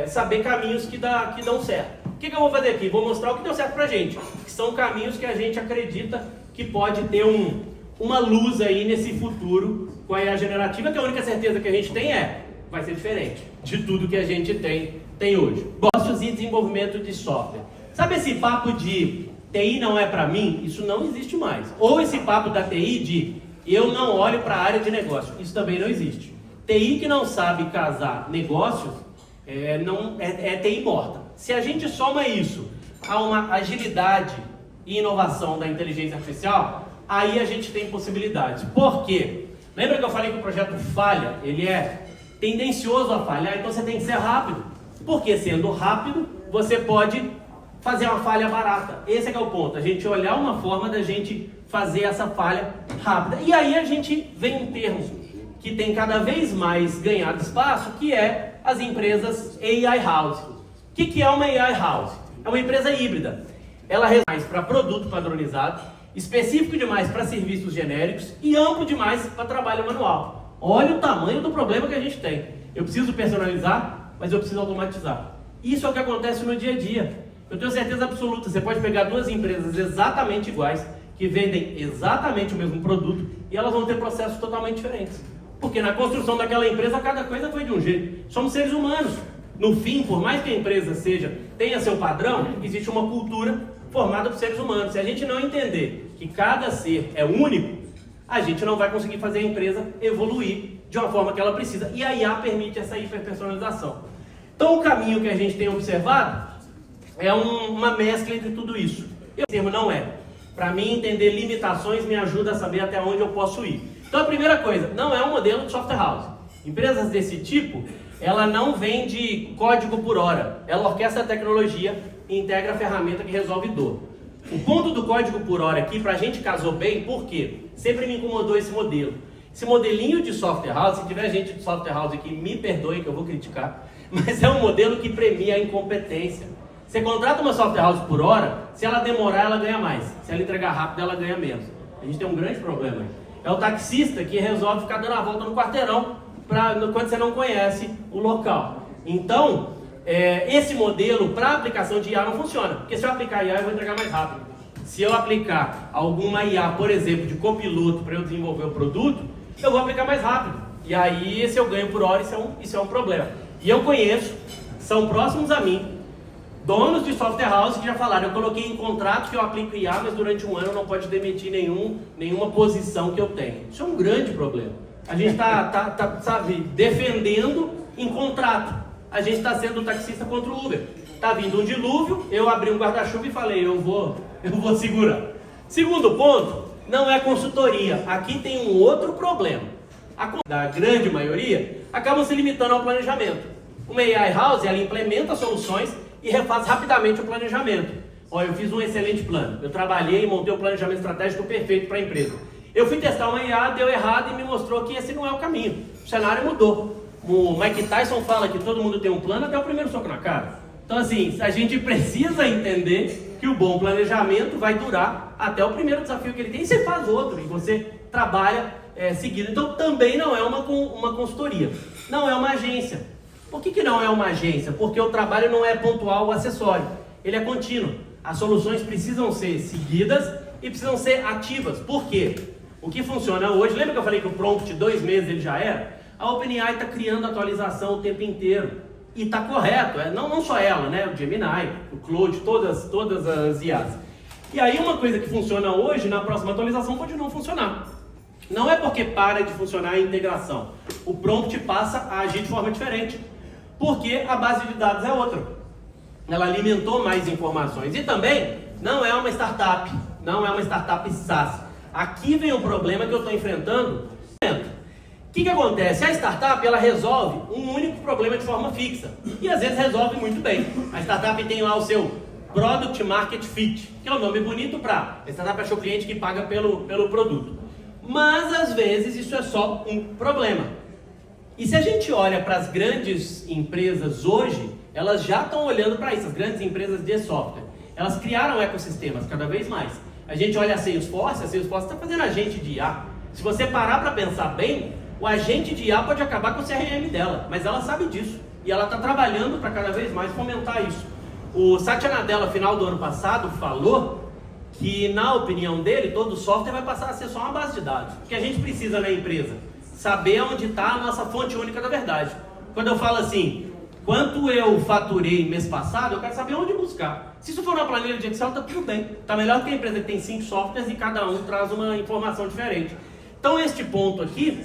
Speaker 1: saber caminhos que dão certo. O que eu vou fazer aqui? Vou mostrar o que deu certo pra gente, que são caminhos que a gente acredita que pode ter uma luz aí nesse futuro com a IA generativa, que a única certeza que a gente tem vai ser diferente de tudo que a gente tem hoje. Negócios e desenvolvimento de software. Sabe esse papo de TI não é pra mim? Isso não existe mais. Ou esse papo da TI de eu não olho para a área de negócio. Isso também não existe. TI que não sabe casar negócios é TI morta. Se a gente soma isso a uma agilidade e inovação da inteligência artificial, aí a gente tem possibilidades. Por quê? Lembra que eu falei que o projeto falha? Ele é tendencioso a falhar, então você tem que ser rápido. Porque sendo rápido, você pode fazer uma falha barata. Esse é que é o ponto. A gente olhar uma forma da gente fazer essa falha rápida. E aí a gente vem um termo que tem cada vez mais ganhado espaço, que é as empresas AI House. O que é uma AI House? É uma empresa híbrida. Ela resolve mais para produto padronizado, específico demais para serviços genéricos e amplo demais para trabalho manual. Olha o tamanho do problema que a gente tem. Eu preciso personalizar, mas eu preciso automatizar. Isso é o que acontece no dia a dia. Eu tenho certeza absoluta, você pode pegar duas empresas exatamente iguais, que vendem exatamente o mesmo produto, e elas vão ter processos totalmente diferentes. Porque na construção daquela empresa, cada coisa foi de um jeito. Somos seres humanos. No fim, por mais que a empresa tenha seu padrão, existe uma cultura formada por seres humanos. Se a gente não entender que cada ser é único, a gente não vai conseguir fazer a empresa evoluir de uma forma que ela precisa. E a IA permite essa hiperpersonalização. Então o caminho que a gente tem observado é uma mescla entre tudo isso. O termo não é. Para mim, entender limitações me ajuda a saber até onde eu posso ir. Então a primeira coisa, não é um modelo de software house. Empresas desse tipo, ela não vende código por hora. Ela orquestra a tecnologia e integra a ferramenta que resolve dor. O ponto do código por hora aqui, pra gente casou bem, por quê? Sempre me incomodou esse modelo. Esse modelinho de software house, se tiver gente de software house aqui, me perdoe que eu vou criticar, mas é um modelo que premia a incompetência. Você contrata uma software house por hora, se ela demorar, ela ganha mais. Se ela entregar rápido, ela ganha menos. A gente tem um grande problema aí. É o taxista que resolve ficar dando a volta no quarteirão quando você não conhece o local. Então, esse modelo para aplicação de IA não funciona, porque se eu aplicar IA eu vou entregar mais rápido. Se eu aplicar alguma IA, por exemplo, de copiloto para eu desenvolver o produto, eu vou aplicar mais rápido. E aí, se eu ganho por hora, isso é um problema. E eu conheço, são próximos a mim, donos de software house que já falaram, eu coloquei em contrato que eu aplico IA, mas durante um ano não pode demitir nenhuma posição que eu tenho. Isso é um grande problema. A gente sabe, defendendo em contrato. A gente está sendo taxista contra o Uber. Está vindo um dilúvio, eu abri um guarda-chuva e falei, eu vou segurar. Segundo ponto, não é consultoria. Aqui tem um outro problema. Da grande maioria, acabam se limitando ao planejamento. Uma AI House, ela implementa soluções e refaz rapidamente o planejamento. Olha, eu fiz um excelente plano. Eu trabalhei e montei um planejamento estratégico perfeito para a empresa. Eu fui testar uma IA, deu errado e me mostrou que esse não é o caminho. O cenário mudou. O Mike Tyson fala que todo mundo tem um plano até o primeiro soco na cara. Então, assim, a gente precisa entender que o bom planejamento vai durar até o primeiro desafio que ele tem. E você faz outro, e você trabalha seguido. Então, também não é uma consultoria. Não é uma agência. Por que não é uma agência? Porque o trabalho não é pontual ou acessório. Ele é contínuo. As soluções precisam ser seguidas e precisam ser ativas. Por quê? O que funciona hoje, lembra que eu falei que o prompt, 2 meses ele já era? A OpenAI está criando atualização o tempo inteiro. E está correto, não só ela, né? O Gemini, o Claude, todas as IAs. E aí uma coisa que funciona hoje, na próxima atualização pode não funcionar. Não é porque para de funcionar a integração. O prompt passa a agir de forma diferente. Porque a base de dados é outra. Ela alimentou mais informações. E também não é uma startup, não é uma startup SaaS. Aqui vem um problema que eu estou enfrentando. O que acontece? A startup ela resolve um único problema de forma fixa. E às vezes resolve muito bem. A startup tem lá o seu Product Market Fit, que é um nome bonito para a startup achou o cliente que paga pelo produto. Mas às vezes isso é só um problema. E se a gente olha para as grandes empresas hoje, elas já estão olhando para isso, as grandes empresas de software. Elas criaram ecossistemas cada vez mais. A gente olha a Salesforce está fazendo agente de IA. Se você parar para pensar bem, o agente de IA pode acabar com o CRM dela, mas ela sabe disso. E ela está trabalhando para cada vez mais fomentar isso. O Satya Nadella, final do ano passado, falou que, na opinião dele, todo software vai passar a ser só uma base de dados. O que a gente precisa na empresa? Saber onde está a nossa fonte única da verdade. Quando eu falo assim, quanto eu faturei mês passado, eu quero saber onde buscar. Se isso for uma planilha de Excel, está tudo bem. Está melhor que a empresa que tem 5 softwares e cada um traz uma informação diferente. Então, este ponto aqui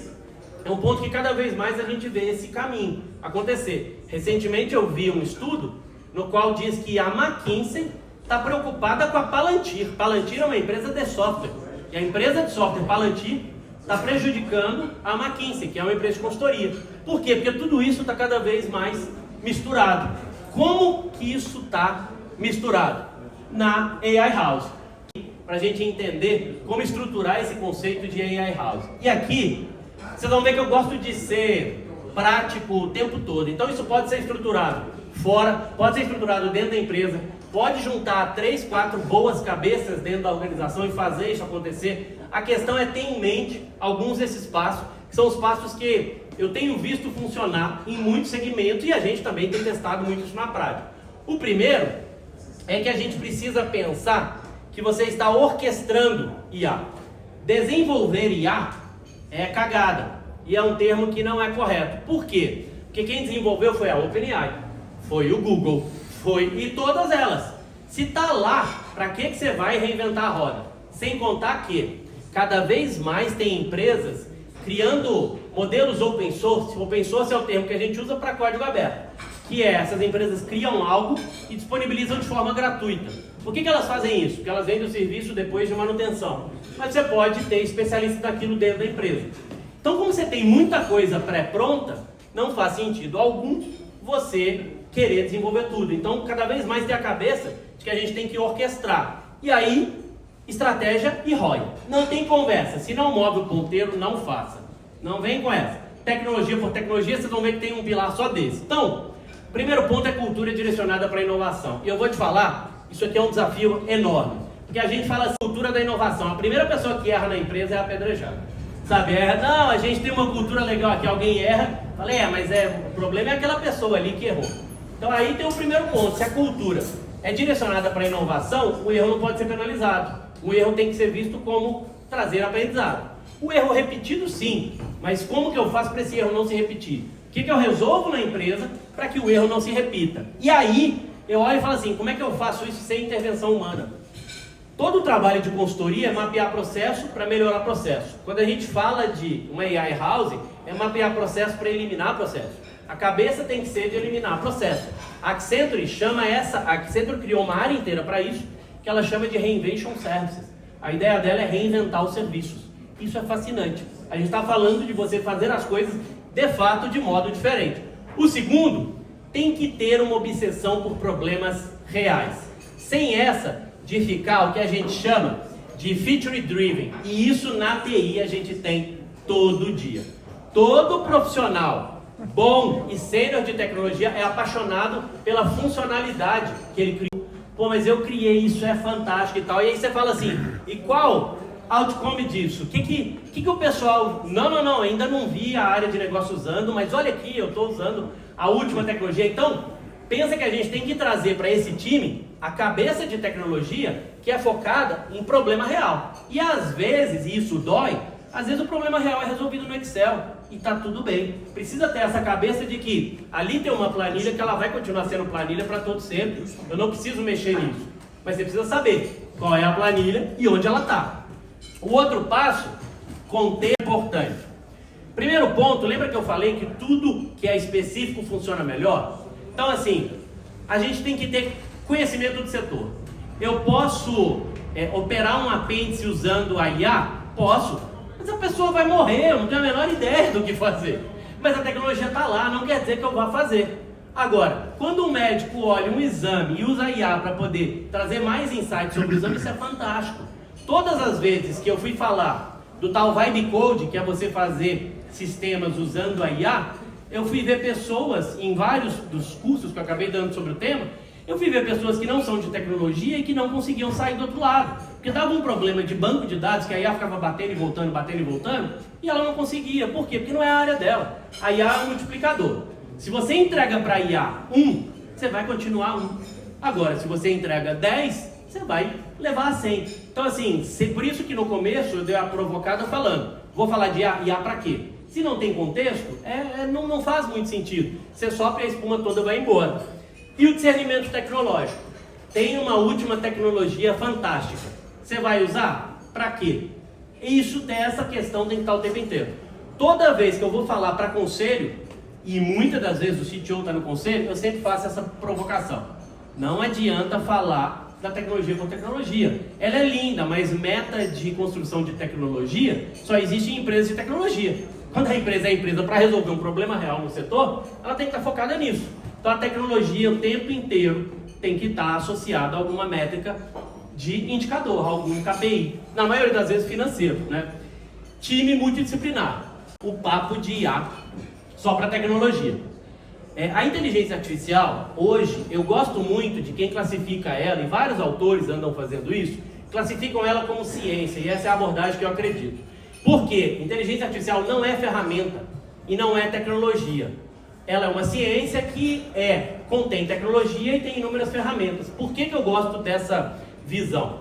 Speaker 1: é um ponto que cada vez mais a gente vê esse caminho acontecer. Recentemente eu vi um estudo no qual diz que a McKinsey está preocupada com a Palantir. Palantir é uma empresa de software. E a empresa de software Palantir está prejudicando a McKinsey, que é uma empresa de consultoria. Por quê? Porque tudo isso está cada vez mais misturado. Como que isso está misturado? Na AI House. Para a gente entender como estruturar esse conceito de AI House. E aqui, vocês vão ver que eu gosto de ser prático o tempo todo. Então isso pode ser estruturado fora, pode ser estruturado dentro da empresa, pode juntar 3, 4 boas cabeças dentro da organização e fazer isso acontecer. A questão é ter em mente alguns desses passos, que são os passos que eu tenho visto funcionar em muitos segmentos e a gente também tem testado muito isso na prática. O primeiro é que a gente precisa pensar que você está orquestrando IA. Desenvolver IA é cagada e é um termo que não é correto. Por quê? Porque quem desenvolveu foi a OpenAI, foi o Google, e todas elas. Se está lá, para que você vai reinventar a roda? Sem contar que cada vez mais tem empresas criando modelos open source. Open source é o termo que a gente usa para código aberto, que é essas empresas criam algo e disponibilizam de forma gratuita. Por que elas fazem isso? Porque elas vendem o serviço depois de manutenção. Mas você pode ter especialistas daquilo dentro da empresa. Então, como você tem muita coisa pré-pronta, não faz sentido algum você querer desenvolver tudo. Então, cada vez mais ter a cabeça de que a gente tem que orquestrar. E aí, estratégia e ROI. Não tem conversa. Se não move o ponteiro, não faça. Não vem com essa. Tecnologia por tecnologia, vocês vão ver que tem um pilar só desse. Então, primeiro ponto é cultura direcionada para a inovação. E eu vou te falar, isso aqui é um desafio enorme. Porque a gente fala assim, cultura da inovação. A primeira pessoa que erra na empresa é apedrejada. Sabe, não, a gente tem uma cultura legal aqui, alguém erra. Falei, mas o problema é aquela pessoa ali que errou. Então aí tem o primeiro ponto, se a cultura é direcionada para a inovação, o erro não pode ser penalizado. O erro tem que ser visto como trazer aprendizado. O erro repetido sim, mas como que eu faço para esse erro não se repetir? O que eu resolvo na empresa para que o erro não se repita? E aí eu olho e falo assim, como é que eu faço isso sem intervenção humana? Todo o trabalho de consultoria é mapear processo para melhorar processo. Quando a gente fala de uma AI house, é mapear processo para eliminar processo. A cabeça tem que ser de eliminar processo. A Accenture criou uma área inteira para isso, que ela chama de Reinvention Services. A ideia dela é reinventar os serviços. Isso é fascinante. A gente está falando de você fazer as coisas, de fato, de modo diferente. O segundo, tem que ter uma obsessão por problemas reais. Sem essa, de ficar o que a gente chama de feature driven. E isso na TI a gente tem todo dia. Todo profissional bom e sênior de tecnologia é apaixonado pela funcionalidade que ele criou. Pô, mas eu criei isso, é fantástico e tal. E aí você fala assim, e qual outcome disso? O que o pessoal... Não, ainda não vi a área de negócio usando, mas olha aqui, eu estou usando a última tecnologia. Então, pensa que a gente tem que trazer para esse time a cabeça de tecnologia que é focada em problema real. E às vezes, e isso dói, às vezes o problema real é resolvido no Excel e está tudo bem. Precisa ter essa cabeça de que ali tem uma planilha que ela vai continuar sendo planilha para todo sempre. Eu não preciso mexer nisso. Mas você precisa saber qual é a planilha e onde ela está. O outro passo, contexto é importante. Primeiro ponto, lembra que eu falei que tudo que é específico funciona melhor? Então assim, a gente tem que ter conhecimento do setor. Eu posso operar um apêndice usando a IA? Posso, mas a pessoa vai morrer, eu não tenho a menor ideia do que fazer. Mas a tecnologia está lá, não quer dizer que eu vá fazer. Agora, quando um médico olha um exame e usa a IA para poder trazer mais insights sobre o exame, isso é fantástico. Todas as vezes que eu fui falar do tal Vibe Code, que é você fazer sistemas usando a IA, eu fui ver pessoas, em vários dos cursos que eu acabei dando sobre o tema, eu fui ver pessoas que não são de tecnologia e que não conseguiam sair do outro lado. Porque dava um problema de banco de dados, que a IA ficava batendo e voltando, e ela não conseguia. Por quê? Porque não é a área dela. A IA é um multiplicador. Se você entrega para a IA 1, você vai continuar 1. Agora, se você entrega 10, você vai levar a 100. Então assim, por isso que no começo eu dei a provocada falando, vou falar de IA para quê? Se não tem contexto, não faz muito sentido. Você sopra e a espuma toda vai embora. E o discernimento tecnológico. Tem uma última tecnologia fantástica. Você vai usar? Para quê? Isso tem essa questão, tem que estar o tempo inteiro. Toda vez que eu vou falar para conselho, e muitas das vezes o CTO está no conselho, eu sempre faço essa provocação. Não adianta falar da tecnologia com tecnologia. Ela é linda, mas meta de construção de tecnologia só existe em empresas de tecnologia. Quando a empresa é empresa para resolver um problema real no setor, ela tem que estar focada nisso. Então a tecnologia o tempo inteiro tem que estar associada a alguma métrica de indicador, algum KPI. Na maioria das vezes financeiro, né? Time multidisciplinar. O papo de IA só para tecnologia. A inteligência artificial, hoje, eu gosto muito de quem classifica ela, e vários autores andam fazendo isso, classificam ela como ciência, e essa é a abordagem que eu acredito. Por quê? Inteligência artificial não é ferramenta e não é tecnologia. Ela é uma ciência que contém tecnologia e tem inúmeras ferramentas. Por que eu gosto dessa visão?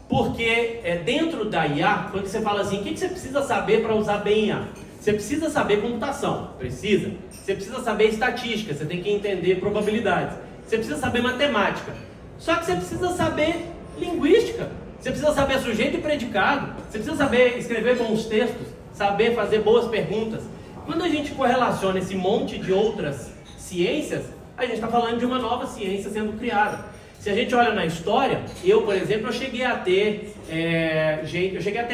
Speaker 1: Porque dentro da IA, quando você fala assim, o que você precisa saber para usar bem IA? Você precisa saber computação, precisa. Você precisa saber estatística, você tem que entender probabilidades. Você precisa saber matemática. Só que você precisa saber linguística. Você precisa saber sujeito e predicado. Você precisa saber escrever bons textos, saber fazer boas perguntas. Quando a gente correlaciona esse monte de outras ciências, a gente está falando de uma nova ciência sendo criada. Se a gente olha na história, eu, por exemplo, eu cheguei a ter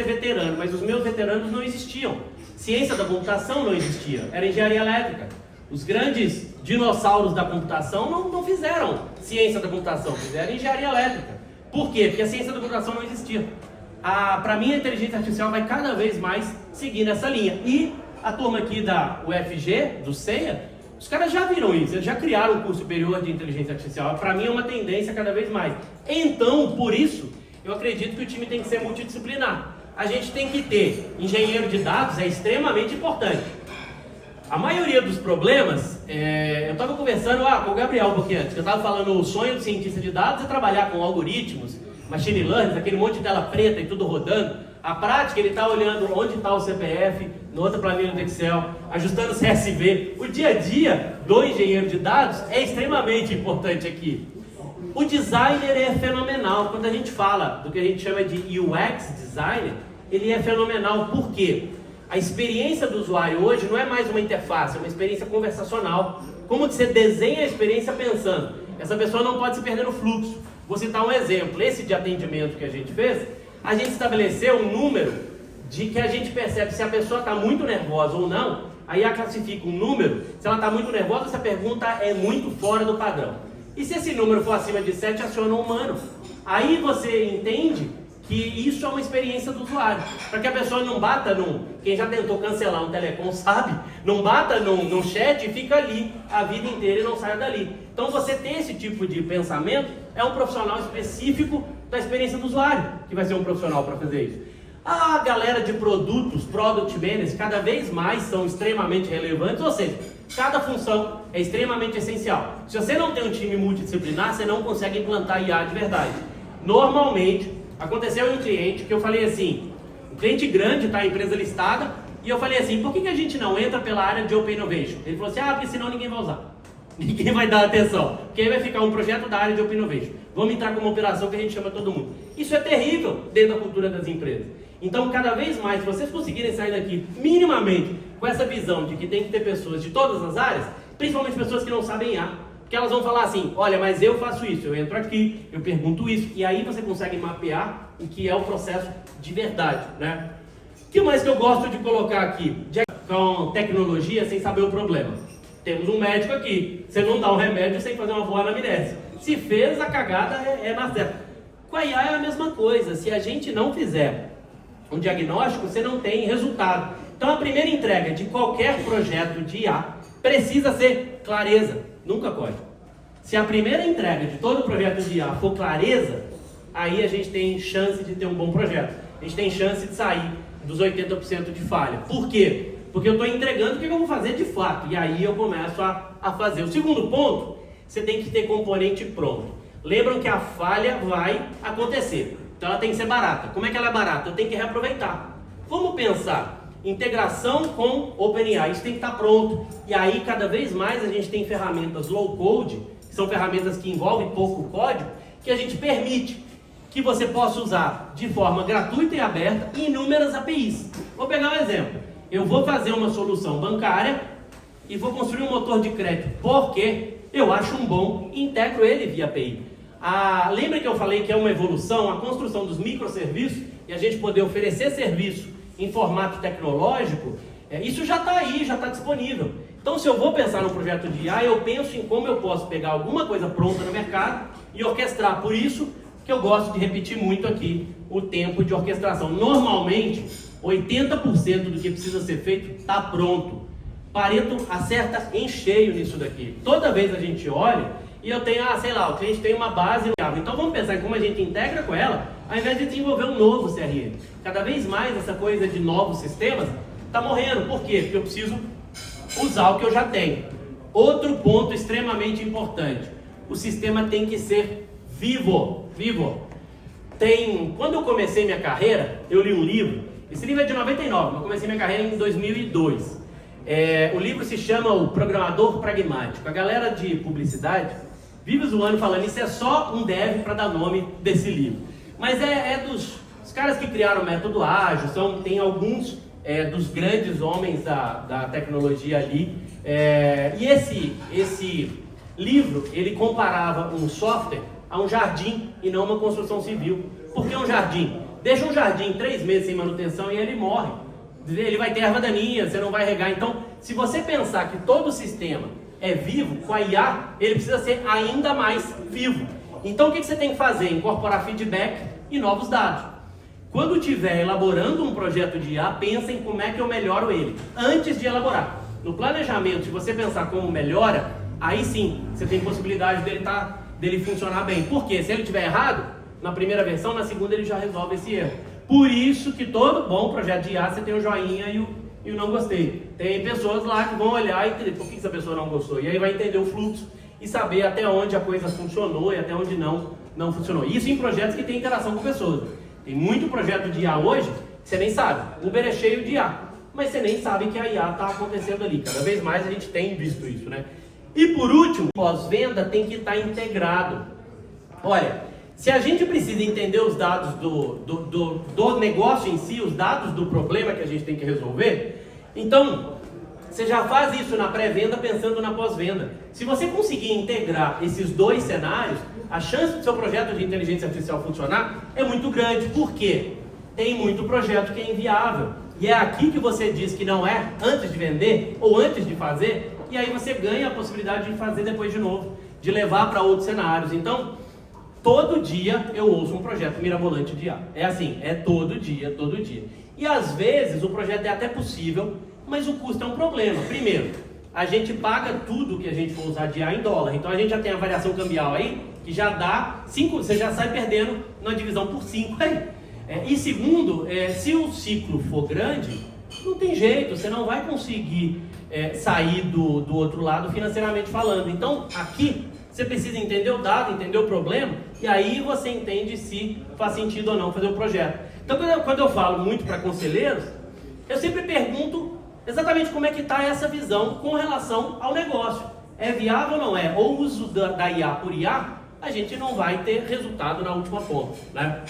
Speaker 1: veterano, mas os meus veteranos não existiam. Ciência da computação não existia, era engenharia elétrica. Os grandes dinossauros da computação não fizeram ciência da computação, fizeram engenharia elétrica. Por quê? Porque a ciência da computação não existia. Para mim, a inteligência artificial vai cada vez mais seguindo essa linha. E a turma aqui da UFG, do CEA, os caras já viram isso, eles já criaram um curso superior de inteligência artificial. Para mim é uma tendência cada vez mais. Então, por isso, eu acredito que o time tem que ser multidisciplinar. a gente tem que ter engenheiro de dados, é extremamente importante. A maioria dos problemas, eu estava conversando com o Gabriel um pouquinho antes, eu estava falando o sonho do cientista de dados é trabalhar com algoritmos, machine learning, aquele monte de tela preta e tudo rodando. A prática, ele está olhando onde está o CPF, na outra planilha do Excel, ajustando o CSV. O dia a dia do engenheiro de dados é extremamente importante aqui. O designer é fenomenal. Quando a gente fala do que a gente chama de UX designer, ele é fenomenal. Por quê? A experiência do usuário hoje não é mais uma interface, é uma experiência conversacional. Como que você desenha a experiência pensando? Essa pessoa não pode se perder no fluxo. Vou citar um exemplo. Esse de atendimento que a gente fez, a gente estabeleceu um número de que a gente percebe se a pessoa está muito nervosa ou não. Aí ela classifica um número, se ela está muito nervosa, essa pergunta é muito fora do padrão. E se esse número for acima de 7, aciona um humano. Aí você entende que isso é uma experiência do usuário. Para que a pessoa não bata quem já tentou cancelar um telecom sabe, não bata num chat e fica ali a vida inteira e não saia dali. Então você ter esse tipo de pensamento é um profissional específico da experiência do usuário, que vai ser um profissional para fazer isso. A galera de produtos, Product Managers, cada vez mais são extremamente relevantes, ou seja, cada função é extremamente essencial. Se você não tem um time multidisciplinar, você não consegue implantar IA de verdade. Normalmente, aconteceu em um cliente que eu falei assim, um cliente grande, tá, empresa listada, e eu falei assim, por que a gente não entra pela área de Open Innovation? Ele falou assim, porque senão ninguém vai usar. Ninguém vai dar atenção, porque aí vai ficar um projeto da área de Open Innovation. Vamos entrar com uma operação que a gente chama todo mundo. Isso é terrível dentro da cultura das empresas. Então, cada vez mais, se vocês conseguirem sair daqui minimamente com essa visão de que tem que ter pessoas de todas as áreas, principalmente pessoas que não sabem IA, porque elas vão falar assim, olha, mas eu faço isso, eu entro aqui, eu pergunto isso, e aí você consegue mapear o que é o processo de verdade, né? O que mais que eu gosto de colocar aqui? Com tecnologia sem saber o problema. Temos um médico aqui, você não dá um remédio sem fazer uma boa anamnese. Se fez, a cagada é na certa. Com a IA é a mesma coisa, se a gente não fizer um diagnóstico, você não tem resultado. Então a primeira entrega de qualquer projeto de IA precisa ser clareza, nunca código. Se a primeira entrega de todo projeto de IA for clareza, aí a gente tem chance de ter um bom projeto. A gente tem chance de sair dos 80% de falha. Por quê? Porque eu estou entregando o que eu vou fazer de fato. E aí eu começo a fazer. O segundo ponto, você tem que ter componente pronto. Lembram que a falha vai acontecer. Então ela tem que ser barata. Como é que ela é barata? Eu tenho que reaproveitar. Vamos pensar. Integração com OpenAI. Isso tem que estar pronto. E aí cada vez mais a gente tem ferramentas low code, que são ferramentas que envolvem pouco código, que a gente permite que você possa usar de forma gratuita e aberta inúmeras APIs. Vou pegar um exemplo. Eu vou fazer uma solução bancária e vou construir um motor de crédito, porque eu acho um bom e integro ele via API. Lembra que eu falei que é uma evolução, a construção dos microserviços e a gente poder oferecer serviço em formato tecnológico? Isso já está aí, já está disponível. Então, se eu vou pensar no projeto de IA, eu penso em como eu posso pegar alguma coisa pronta no mercado e orquestrar. Por isso que eu gosto de repetir muito aqui o tempo de orquestração. Normalmente, 80% do que precisa ser feito está pronto. Pareto acerta em cheio nisso daqui. Toda vez a gente olha e eu tenho, sei lá, o cliente tem uma base. Então vamos pensar em como a gente integra com ela, ao invés de desenvolver um novo CRM. Cada vez mais essa coisa de novos sistemas está morrendo. Por quê? Porque eu preciso usar o que eu já tenho. Outro ponto extremamente importante. O sistema tem que ser vivo. Quando eu comecei minha carreira, eu li um livro. Esse livro é de 99, eu comecei minha carreira em 2002. O livro se chama O Programador Pragmático. A galera de publicidade vive zoando falando, isso é só um dev para dar nome desse livro. Mas dos caras que criaram o método ágil, tem alguns dos grandes homens da tecnologia ali. E esse livro, ele comparava um software a um jardim e não uma construção civil. Por que um jardim? Deixa um jardim 3 meses sem manutenção e ele morre. Ele vai ter erva daninha, você não vai regar. Então, se você pensar que todo o sistema é vivo, com a IA, ele precisa ser ainda mais vivo. Então, o que você tem que fazer? Incorporar feedback e novos dados. Quando estiver elaborando um projeto de IA, pensa em como é que eu melhoro ele, antes de elaborar. No planejamento, se você pensar como melhora, aí sim, você tem possibilidade dele funcionar bem. Por quê? Se ele estiver errado, na primeira versão, na segunda ele já resolve esse erro. Por isso que todo bom projeto de IA você tem o joinha e o não gostei. Tem pessoas lá que vão olhar e entender por que essa pessoa não gostou. E aí vai entender o fluxo e saber até onde a coisa funcionou e até onde não funcionou. Isso em projetos que tem interação com pessoas. Tem muito projeto de IA hoje que você nem sabe. Uber é cheio de IA, mas você nem sabe que a IA está acontecendo ali. Cada vez mais a gente tem visto isso, né? E por último, pós-venda tem que estar integrado. Olha, se a gente precisa entender os dados do negócio em si, os dados do problema que a gente tem que resolver, então você já faz isso na pré-venda pensando na pós-venda. Se você conseguir integrar esses dois cenários, a chance do seu projeto de inteligência artificial funcionar é muito grande. Por quê? Tem muito projeto que é inviável. E é aqui que você diz que não é antes de vender ou antes de fazer, e aí você ganha a possibilidade de fazer depois de novo, de levar para outros cenários. Então, todo dia eu ouço um projeto mirabolante de IA. É assim, é todo dia, todo dia. E às vezes o projeto é até possível, mas o custo é um problema. Primeiro, a gente paga tudo que a gente for usar de IA em dólar. Então a gente já tem a variação cambial aí, que já dá 5, você já sai perdendo na divisão por 5 aí. E segundo, se o ciclo for grande, não tem jeito, você não vai conseguir sair do outro lado financeiramente falando. Então aqui você precisa entender o dado, entender o problema, e aí você entende se faz sentido ou não fazer o projeto. Então quando eu falo muito para conselheiros, eu sempre pergunto exatamente como é que está essa visão com relação ao negócio. É viável ou não é? Ou o uso da IA por IA, a gente não vai ter resultado na última ponta, né?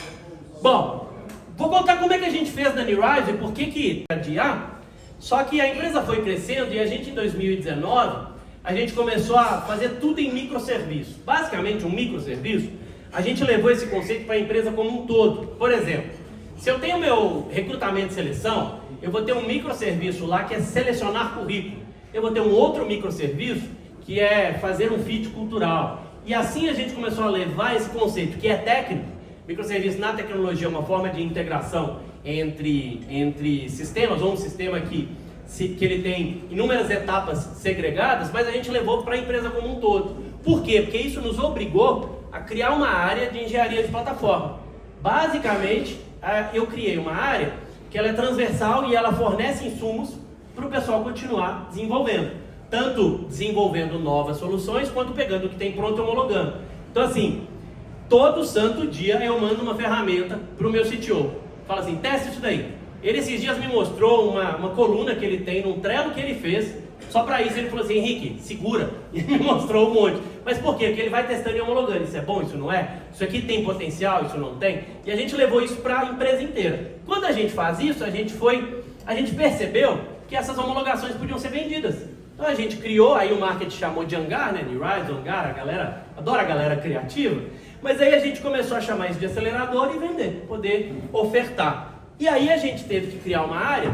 Speaker 1: Bom, vou contar como é que a gente fez na NeurISE, por que é de IA. Só que a empresa foi crescendo e a gente em 2019, a gente começou a fazer tudo em microserviço. Basicamente um microserviço, a gente levou esse conceito para a empresa como um todo. Por exemplo, se eu tenho meu recrutamento e seleção, eu vou ter um microserviço lá que é selecionar currículo. Eu vou ter um outro microserviço que é fazer um fit cultural. E assim a gente começou a levar esse conceito que é técnico. Microserviço na tecnologia é uma forma de integração entre sistemas, ou um sistema que ele tem inúmeras etapas segregadas, mas a gente levou para a empresa como um todo. Por quê? Porque isso nos obrigou a criar uma área de engenharia de plataforma. Basicamente, eu criei uma área que ela é transversal e ela fornece insumos para o pessoal continuar desenvolvendo. Tanto desenvolvendo novas soluções, quanto pegando o que tem pronto e homologando. Então assim, todo santo dia eu mando uma ferramenta para o meu CTO. Fala assim, testa isso daí. Ele esses dias me mostrou uma coluna que ele tem num Trello que ele fez. Só para isso ele falou assim, Henrique, segura. E me mostrou um monte. Mas por quê? Porque ele vai testando e homologando. Isso é bom, isso não é? Isso aqui tem potencial, isso não tem? E a gente levou isso para a empresa inteira. Quando a gente faz isso, a gente percebeu que essas homologações podiam ser vendidas. Então a gente criou, aí o marketing chamou de hangar, né? NeurISE, hangar, a galera, adora a galera criativa. Mas aí a gente começou a chamar isso de acelerador e vender, poder ofertar. E aí a gente teve que criar uma área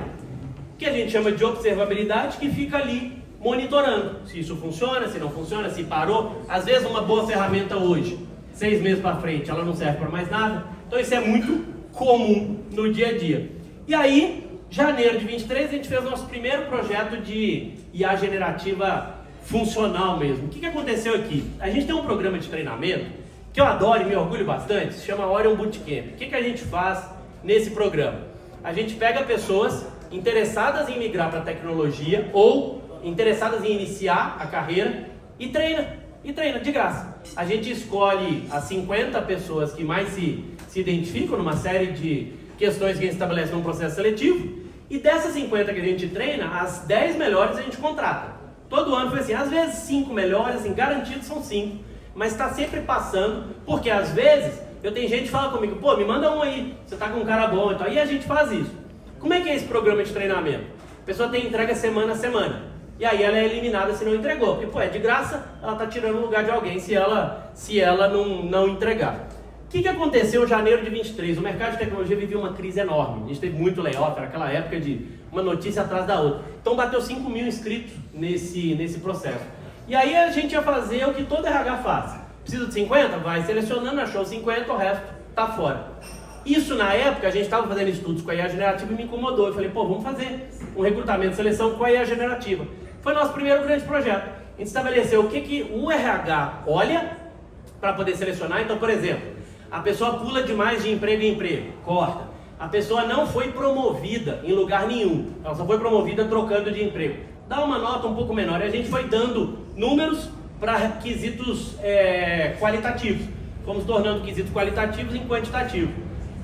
Speaker 1: que a gente chama de observabilidade, que fica ali monitorando se isso funciona, se não funciona, se parou. Às vezes uma boa ferramenta hoje, 6 meses para frente, ela não serve para mais nada. Então isso é muito comum no dia a dia. E aí, janeiro de 23, a gente fez o nosso primeiro projeto de IA generativa funcional mesmo. O que aconteceu aqui? A gente tem um programa de treinamento que eu adoro e me orgulho bastante, se chama Orion Bootcamp. O que a gente faz nesse programa? A gente pega pessoas interessadas em migrar para a tecnologia ou interessadas em iniciar a carreira e treina de graça. A gente escolhe as 50 pessoas que mais se identificam numa série de questões que a gente estabelece num processo seletivo, e dessas 50 que a gente treina, as 10 melhores a gente contrata. Todo ano foi assim, às vezes 5 melhores, assim, garantidos são 5, mas está sempre passando, porque às vezes eu tenho gente que fala comigo, pô, me manda um aí, você tá com um cara bom, então aí a gente faz isso. Como é que é esse programa de treinamento? A pessoa tem entrega semana a semana. E aí ela é eliminada se não entregou. Porque, pô, é de graça, ela está tirando o lugar de alguém se ela não entregar. O que aconteceu em janeiro de 23? O mercado de tecnologia vivia uma crise enorme. A gente teve muito layoff, era aquela época de uma notícia atrás da outra. Então bateu 5 mil inscritos nesse processo. E aí a gente ia fazer o que todo RH faz. Precisa de 50? Vai selecionando, achou 50, o resto tá fora. Isso na época, a gente estava fazendo estudos com a IA generativa e me incomodou. Eu falei, pô, vamos fazer um recrutamento de seleção com a IA generativa. Foi nosso primeiro grande projeto. A gente estabeleceu o que o RH olha para poder selecionar. Então, por exemplo, a pessoa pula demais de emprego em emprego, corta. a pessoa não foi promovida em lugar nenhum, ela só foi promovida trocando de emprego. Dá uma nota um pouco menor, e a gente foi dando números para quesitos qualitativos, fomos tornando quesitos qualitativos em quantitativos.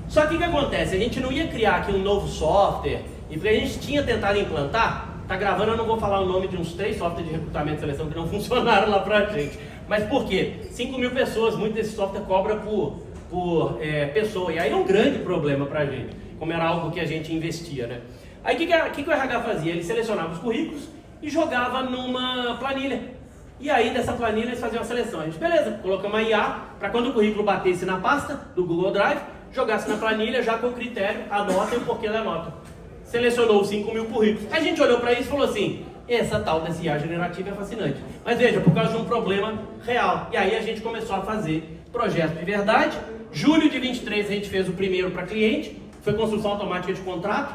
Speaker 1: Só que o que acontece? A gente não ia criar aqui um novo software, e porque a gente tinha tentado implantar, tá gravando, eu não vou falar o nome de uns 3 softwares de recrutamento e seleção que não funcionaram lá pra gente. Mas por quê? 5.000 pessoas, muito desse software cobra por pessoa, e aí é um grande problema pra gente, como era algo que a gente investia, né? Aí o que o RH fazia? Ele selecionava os currículos e jogava numa planilha. E aí dessa planilha eles faziam a seleção. A gente, beleza, colocamos a IA para quando o currículo batesse na pasta do Google Drive, jogasse na planilha já com o critério, a nota e o porquê da nota. Selecionou 5.000 currículos. A gente olhou para isso e falou assim, essa tal dessa IA generativa é fascinante. Mas veja, por causa de um problema real. E aí a gente começou a fazer projeto de verdade. Julho de 23 a gente fez o primeiro para cliente, foi construção automática de contrato.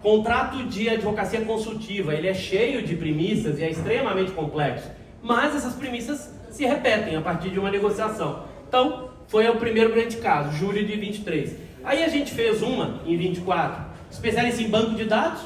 Speaker 1: Contrato de advocacia consultiva, ele é cheio de premissas e é extremamente complexo. Mas essas premissas se repetem a partir de uma negociação. Então, foi o primeiro grande caso, julho de 23. Aí a gente fez uma em 24, especialista em banco de dados.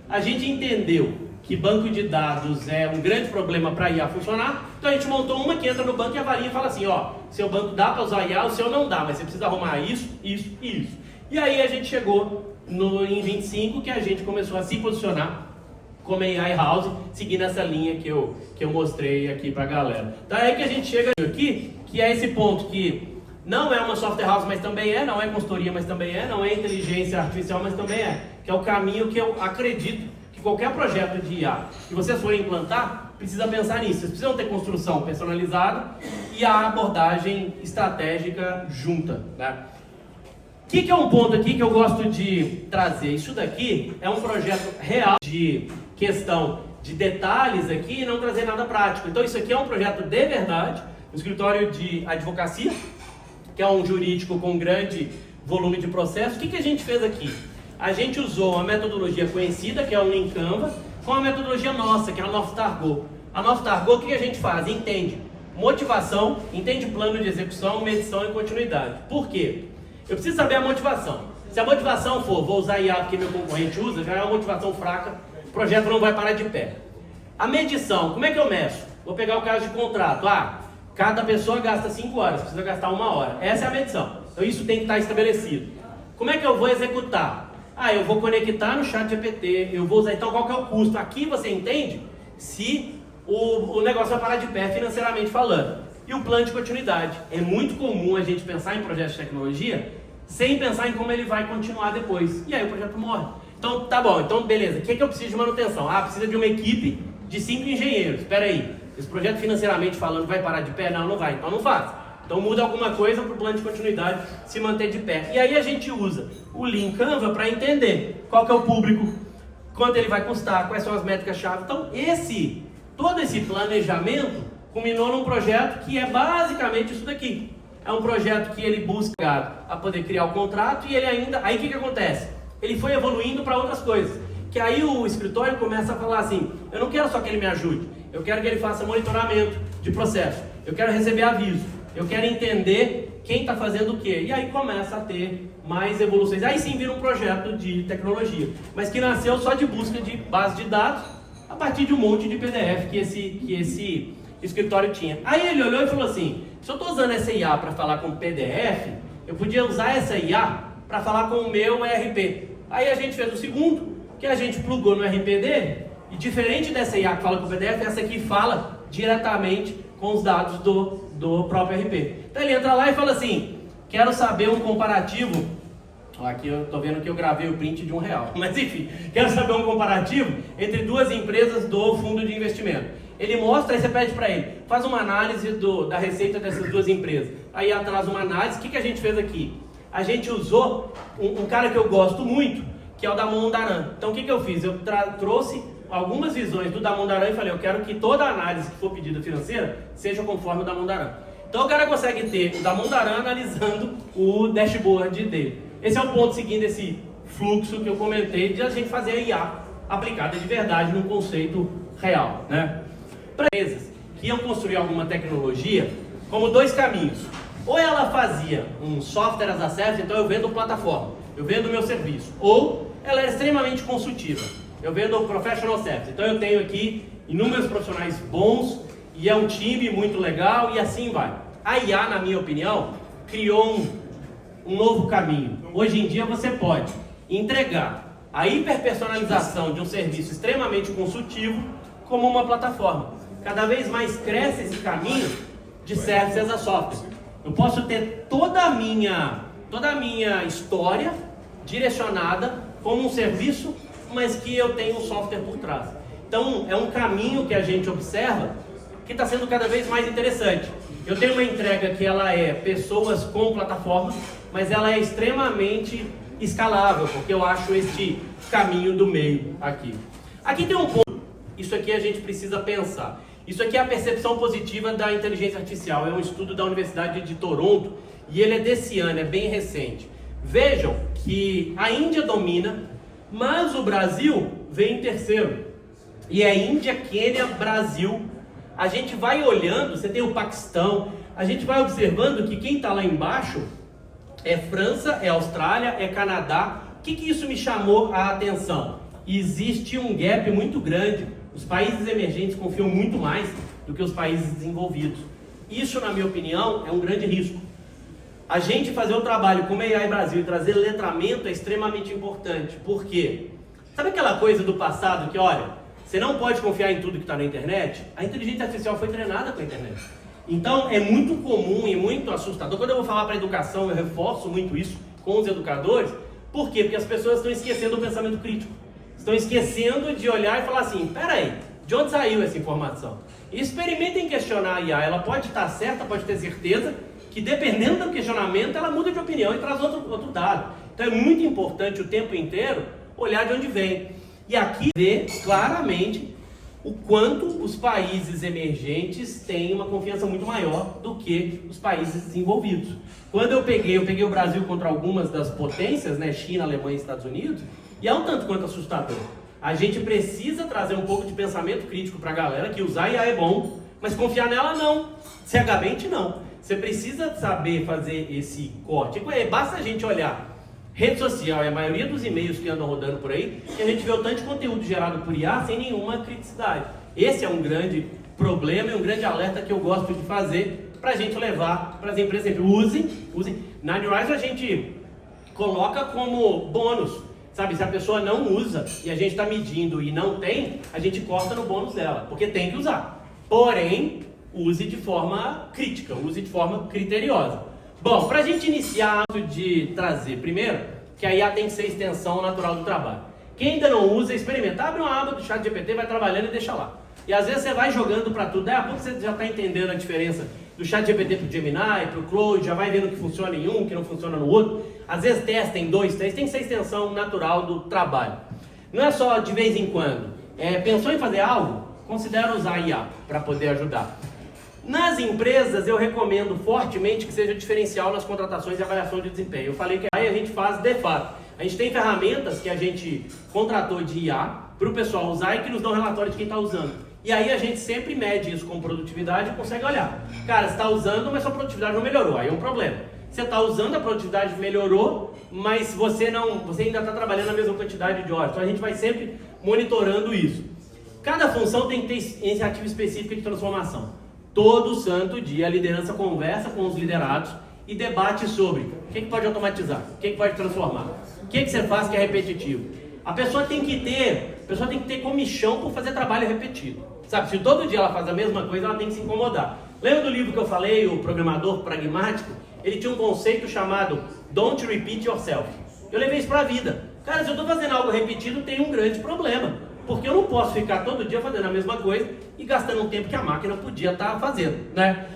Speaker 1: A gente entendeu que banco de dados é um grande problema para a IA funcionar. Então a gente montou uma que entra no banco e avalia e fala assim, ó, seu banco dá para usar IA, o seu não dá, mas você precisa arrumar isso, isso e isso. E aí a gente chegou em 25 que a gente começou a se posicionar como AI House, seguindo essa linha que eu mostrei aqui pra galera. Então é aí que a gente chega aqui, que é esse ponto que não é uma software house, mas também é, não é consultoria, mas também é, não é inteligência artificial, mas também é, que é o caminho que eu acredito que qualquer projeto de IA que vocês forem implantar, precisa pensar nisso. Vocês precisam ter construção personalizada e a abordagem estratégica junta, né? O que é um ponto aqui que eu gosto de trazer? Isso daqui é um projeto real de questão de detalhes aqui e não trazer nada prático. Então isso aqui é um projeto de verdade, um escritório de advocacia, que é um jurídico com grande volume de processo. O que a gente fez aqui? A gente usou uma metodologia conhecida, que é o Lean Canvas, com a metodologia nossa, que é a Northstar-Go. A Northstar-Go, o que a gente faz? Entende motivação, entende plano de execução, medição e continuidade. Por quê? Eu preciso saber a motivação. Se a motivação for, vou usar IA porque meu concorrente usa, já é uma motivação fraca, o projeto não vai parar de pé. A medição, como é que eu meço? Vou pegar o caso de contrato. Cada pessoa gasta 5 horas, precisa gastar 1 hora. Essa é a medição. Então isso tem que estar estabelecido. Como é que eu vou executar? Eu vou conectar no ChatGPT, eu vou usar, então qual que é o custo? Aqui você entende se o negócio vai parar de pé financeiramente falando. E o plano de continuidade. É muito comum a gente pensar em projetos de tecnologia sem pensar em como ele vai continuar depois. E aí o projeto morre. Então, tá bom, então beleza. O que eu preciso de manutenção? Precisa de uma equipe de 5 engenheiros. Espera aí, esse projeto financeiramente falando vai parar de pé? Não, não vai. Então não faz. Então muda alguma coisa para o plano de continuidade se manter de pé. E aí a gente usa o Lean Canvas para entender qual que é o público, quanto ele vai custar, quais são as métricas-chave. Então todo esse planejamento culminou num projeto que é basicamente isso daqui. É um projeto que ele busca a poder criar o contrato e ele ainda... Aí o que acontece? Ele foi evoluindo para outras coisas. Que aí o escritório começa a falar assim, eu não quero só que ele me ajude, eu quero que ele faça monitoramento de processo, eu quero receber aviso, eu quero entender quem está fazendo o quê. E aí começa a ter mais evoluções. Aí sim vira um projeto de tecnologia, mas que nasceu só de busca de base de dados a partir de um monte de PDF que esse escritório tinha. Aí ele olhou e falou assim, se eu estou usando essa IA para falar com PDF, eu podia usar essa IA para falar com o meu ERP. Aí a gente fez o segundo, que a gente plugou no RP dele, e diferente dessa IA que fala com o PDF, essa aqui fala diretamente com os dados do próprio RP. Então ele entra lá e fala assim, quero saber um comparativo, aqui eu estou vendo que eu gravei o print de R$1, mas enfim, quero saber um comparativo entre 2 empresas do fundo de investimento. Ele mostra, aí você pede para ele, faz uma análise da receita dessas 2 empresas. Aí traz uma análise, o que a gente fez aqui? A gente usou um cara que eu gosto muito, que é o Damon Daran. Então o que eu fiz? Eu trouxe algumas visões do Damon Daran e falei, eu quero que toda análise que for pedida financeira seja conforme o Damon Daran. Então o cara consegue ter o Damon Daran analisando o dashboard dele. Esse é o ponto seguinte desse fluxo que eu comentei de a gente fazer a IA aplicada de verdade num conceito real, né? Para empresas que iam construir alguma tecnologia, como 2 caminhos. Ou ela fazia um software as a service, então eu vendo plataforma, eu vendo meu serviço. Ou ela é extremamente consultiva, eu vendo professional service. Então eu tenho aqui inúmeros profissionais bons e é um time muito legal e assim vai. A IA, na minha opinião, criou um novo caminho. Hoje em dia você pode entregar a hiperpersonalização de um serviço extremamente consultivo como uma plataforma. Cada vez mais cresce esse caminho de service as a software. Eu posso ter toda a minha história direcionada como um serviço, mas que eu tenho um software por trás. Então é um caminho que a gente observa que está sendo cada vez mais interessante. Eu tenho uma entrega que ela é pessoas com plataforma, mas ela é extremamente escalável, porque eu acho este caminho do meio aqui. Aqui tem um ponto, isso aqui a gente precisa pensar. Isso aqui é a percepção positiva da inteligência artificial, é um estudo da Universidade de Toronto e ele é desse ano, é bem recente. Vejam que a Índia domina, mas o Brasil vem em terceiro. E é Índia, Quênia, Brasil. A gente vai olhando, você tem o Paquistão, a gente vai observando que quem está lá embaixo é França, é Austrália, é Canadá. O que isso me chamou a atenção? Existe um gap muito grande. Os países emergentes confiam muito mais do que os países desenvolvidos. Isso, na minha opinião, é um grande risco. A gente fazer o trabalho como AI Brasil e trazer letramento é extremamente importante. Por quê? Sabe aquela coisa do passado que, olha, você não pode confiar em tudo que está na internet? A inteligência artificial foi treinada com a internet. Então, é muito comum e muito assustador. Quando eu vou falar para a educação, eu reforço muito isso com os educadores. Por quê? Porque as pessoas estão esquecendo o pensamento crítico. Estão esquecendo de olhar e falar assim, peraí, de onde saiu essa informação? E experimentem questionar a IA. Ela pode estar certa, pode ter certeza que dependendo do questionamento, ela muda de opinião e traz outro dado. Então é muito importante o tempo inteiro olhar de onde vem. E aqui vê claramente o quanto os países emergentes têm uma confiança muito maior do que os países desenvolvidos. Quando eu peguei o Brasil contra algumas das potências, né, China, Alemanha e Estados Unidos, e é um tanto quanto assustador. A gente precisa trazer um pouco de pensamento crítico para a galera, que usar IA é bom, mas confiar nela não, cegamente não. Você precisa saber fazer esse corte. Basta a gente olhar rede social e a maioria dos e-mails que andam rodando por aí, que a gente vê o tanto de conteúdo gerado por IA sem nenhuma criticidade. Esse é um grande problema e um grande alerta que eu gosto de fazer para a gente levar para as empresas. Usem. Na NewRise a gente coloca como bônus. Sabe, se a pessoa não usa e a gente está medindo e não tem, a gente corta no bônus dela, porque tem que usar. Porém, use de forma crítica, use de forma criteriosa. Bom, para a gente iniciar de trazer, primeiro, que a IA tem que ser extensão natural do trabalho. Quem ainda não usa, experimenta. Abre uma aba do ChatGPT, vai trabalhando e deixa lá. E às vezes você vai jogando para tudo, daí a pouco você já está entendendo a diferença do ChatGPT para o Gemini, para o Claude, já vai vendo que funciona em um, que não funciona no outro. Às vezes testa em 2, 3, tem que ser extensão natural do trabalho. Não é só de vez em quando. Pensou em fazer algo? Considera usar a IA para poder ajudar. Nas empresas, eu recomendo fortemente que seja diferencial nas contratações e avaliação de desempenho. Eu falei que aí a gente faz de fato. A gente tem ferramentas que a gente contratou de IA para o pessoal usar e que nos dão relatório de quem está usando. E aí a gente sempre mede isso com produtividade e consegue olhar. Cara, você está usando, mas sua produtividade não melhorou. Aí é um problema. Você está usando, a produtividade melhorou, mas você ainda está trabalhando a mesma quantidade de horas. Então a gente vai sempre monitorando isso. Cada função tem que ter iniciativa específica de transformação. Todo santo dia a liderança conversa com os liderados e debate sobre o que pode automatizar, o que pode transformar, o que você faz que é repetitivo. A pessoa tem que ter comichão por fazer trabalho repetido. Sabe, se todo dia ela faz a mesma coisa, ela tem que se incomodar. Lembra do livro que eu falei, O Programador Pragmático? Ele tinha um conceito chamado Don't Repeat Yourself. Eu levei isso para a vida. Cara, se eu estou fazendo algo repetido, tem um grande problema. Porque eu não posso ficar todo dia fazendo a mesma coisa e gastando um tempo que a máquina podia estar fazendo, né?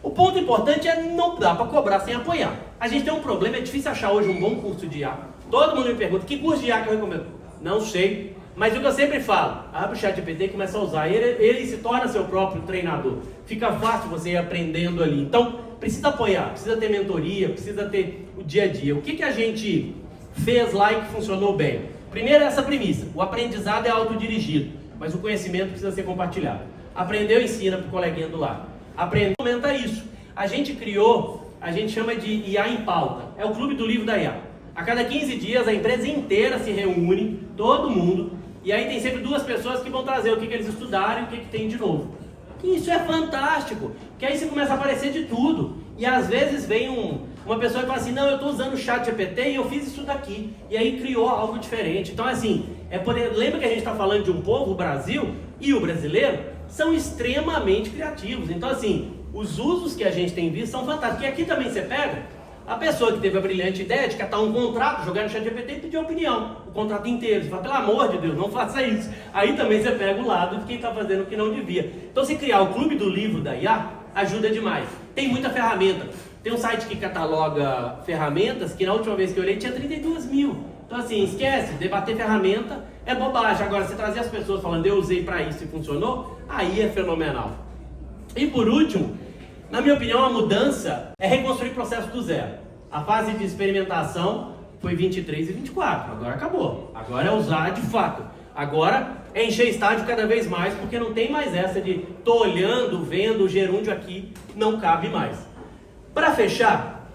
Speaker 1: O ponto importante é não dá para cobrar sem apoiar. A gente tem um problema, é difícil achar hoje um bom curso de IA. Todo mundo me pergunta, que curso de IA que eu recomendo? Não sei, mas o que eu sempre falo, abre o ChatGPT e começa a usar. Ele se torna seu próprio treinador. Fica fácil você ir aprendendo ali. Então, precisa apoiar, precisa ter mentoria, precisa ter o dia a dia. O que a gente fez lá e que funcionou bem? Primeiro, essa premissa, o aprendizado é autodirigido, mas o conhecimento precisa ser compartilhado. Aprendeu, ensina para o coleguinha do lado. Aprendeu, aumenta isso. A gente criou a gente chama de IA em pauta. É o clube do livro da IA. A cada 15 dias a empresa inteira se reúne, todo mundo, e aí tem sempre duas pessoas que vão trazer o que eles estudaram e o que tem de novo. E isso é fantástico, que aí você começa a aparecer de tudo. E às vezes vem uma pessoa que fala assim, não, eu estou usando o ChatGPT e eu fiz isso daqui. E aí criou algo diferente. Então assim, lembra que a gente está falando de um povo, o Brasil, e o brasileiro são extremamente criativos. Então assim, os usos que a gente tem visto são fantásticos. E aqui também você pega a pessoa que teve a brilhante ideia de catar um contrato, jogar no ChatGPT e pedir opinião. O contrato inteiro. Você fala, pelo amor de Deus, não faça isso. Aí também você pega o lado de quem está fazendo o que não devia. Então se criar o clube do livro da IA, ajuda demais. Tem muita ferramenta. Tem um site que cataloga ferramentas, que na última vez que eu olhei tinha 32 mil. Então assim, esquece, debater ferramenta é bobagem. Agora, você trazer as pessoas falando, eu usei para isso e funcionou, aí é fenomenal. E por último, na minha opinião, a mudança é reconstruir o processo do zero. A fase de experimentação foi 23 e 24, agora acabou. Agora é usar de fato. Agora é encher estádio cada vez mais, porque não tem mais essa de tô olhando, vendo o gerúndio aqui, não cabe mais. Para fechar,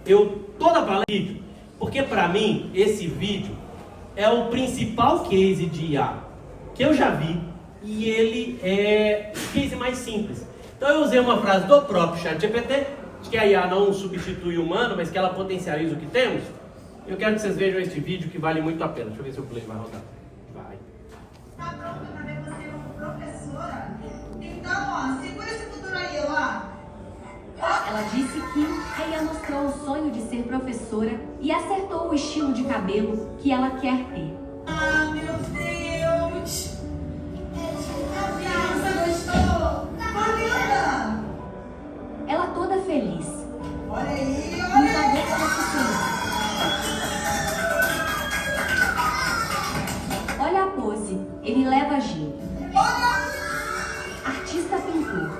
Speaker 1: toda a palestra, porque para mim esse vídeo é o principal case de IA que eu já vi e ele é o case mais simples. Então eu usei uma frase do próprio ChatGPT, de que a IA não substitui o humano, mas que ela potencializa o que temos. Eu quero que vocês vejam este vídeo que vale muito a pena. Deixa eu ver se o play vai rodar. Vai.
Speaker 2: Tá pronta para ver você como professora? Então, ó, segura esse futuro aí, ó.
Speaker 3: Ela disse que a IA mostrou o sonho de ser professora e acertou o estilo de cabelo que ela quer ter.
Speaker 2: Ah, meu Deus! A criança gostou! Tá linda!
Speaker 3: Ela toda feliz.
Speaker 2: Olha aí,
Speaker 3: Um
Speaker 2: olha
Speaker 3: cadê
Speaker 2: aí!
Speaker 3: Olha a pose, ele leva gin.
Speaker 2: Olha!
Speaker 3: Artista pintor,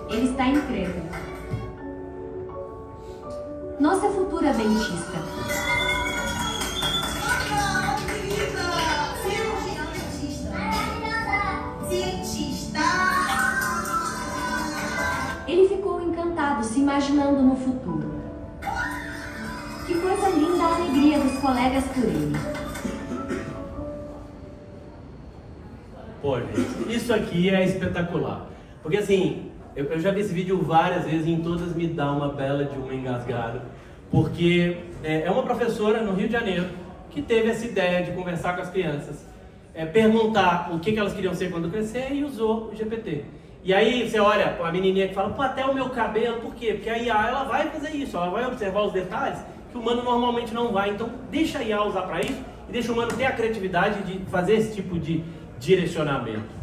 Speaker 3: ele está incrédulo. Nossa futura dentista.
Speaker 2: Olha, que linda! Cientista! Cientista!
Speaker 3: Ele ficou encantado, se imaginando no futuro. Que coisa linda a alegria dos colegas por ele.
Speaker 1: Pô, gente, isso aqui é espetacular. Porque assim, eu já vi esse vídeo várias vezes e em todas me dá uma bela de uma engasgada. Porque é uma professora no Rio de Janeiro que teve essa ideia de conversar com as crianças, perguntar o que elas queriam ser quando crescer e usou o GPT. E aí você olha a menininha que fala, pô, até o meu cabelo, por quê? Porque a IA ela vai fazer isso, ela vai observar os detalhes que o humano normalmente não vai. Então deixa a IA usar para isso e deixa o humano ter a criatividade de fazer esse tipo de direcionamento.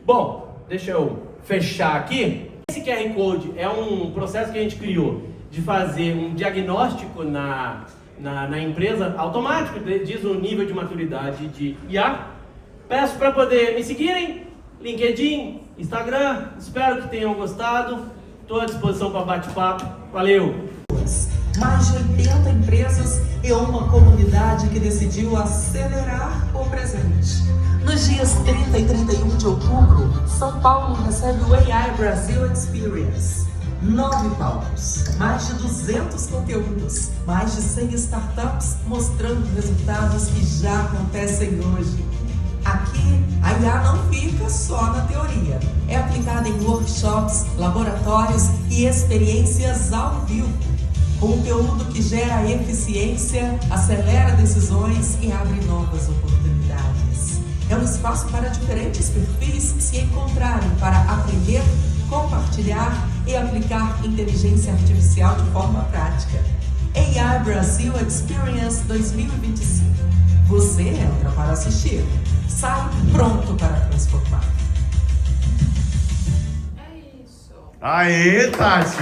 Speaker 1: Bom, deixa eu fechar aqui. Esse QR Code é um processo que a gente criou de fazer um diagnóstico na empresa automático, diz o nível de maturidade de IA. Peço para poder me seguirem, LinkedIn, Instagram, espero que tenham gostado, estou à disposição para bate-papo, valeu!
Speaker 4: Mais de 80 empresas e uma comunidade que decidiu acelerar o presente. Nos dias 30 e 31 de outubro, São Paulo recebe o AI Brasil Experience. 9 palcos, mais de 200 conteúdos, mais de 100 startups mostrando resultados que já acontecem hoje. Aqui, a IA não fica só na teoria. É aplicada em workshops, laboratórios e experiências ao vivo. Conteúdo que gera eficiência, acelera decisões e abre novas oportunidades. É um espaço para diferentes perfis se encontrarem para aprender, compartilhar e aplicar inteligência artificial de forma prática. AI Brasil Experience 2025. Você entra para assistir, sai pronto para transformar.
Speaker 5: Aê, Tati!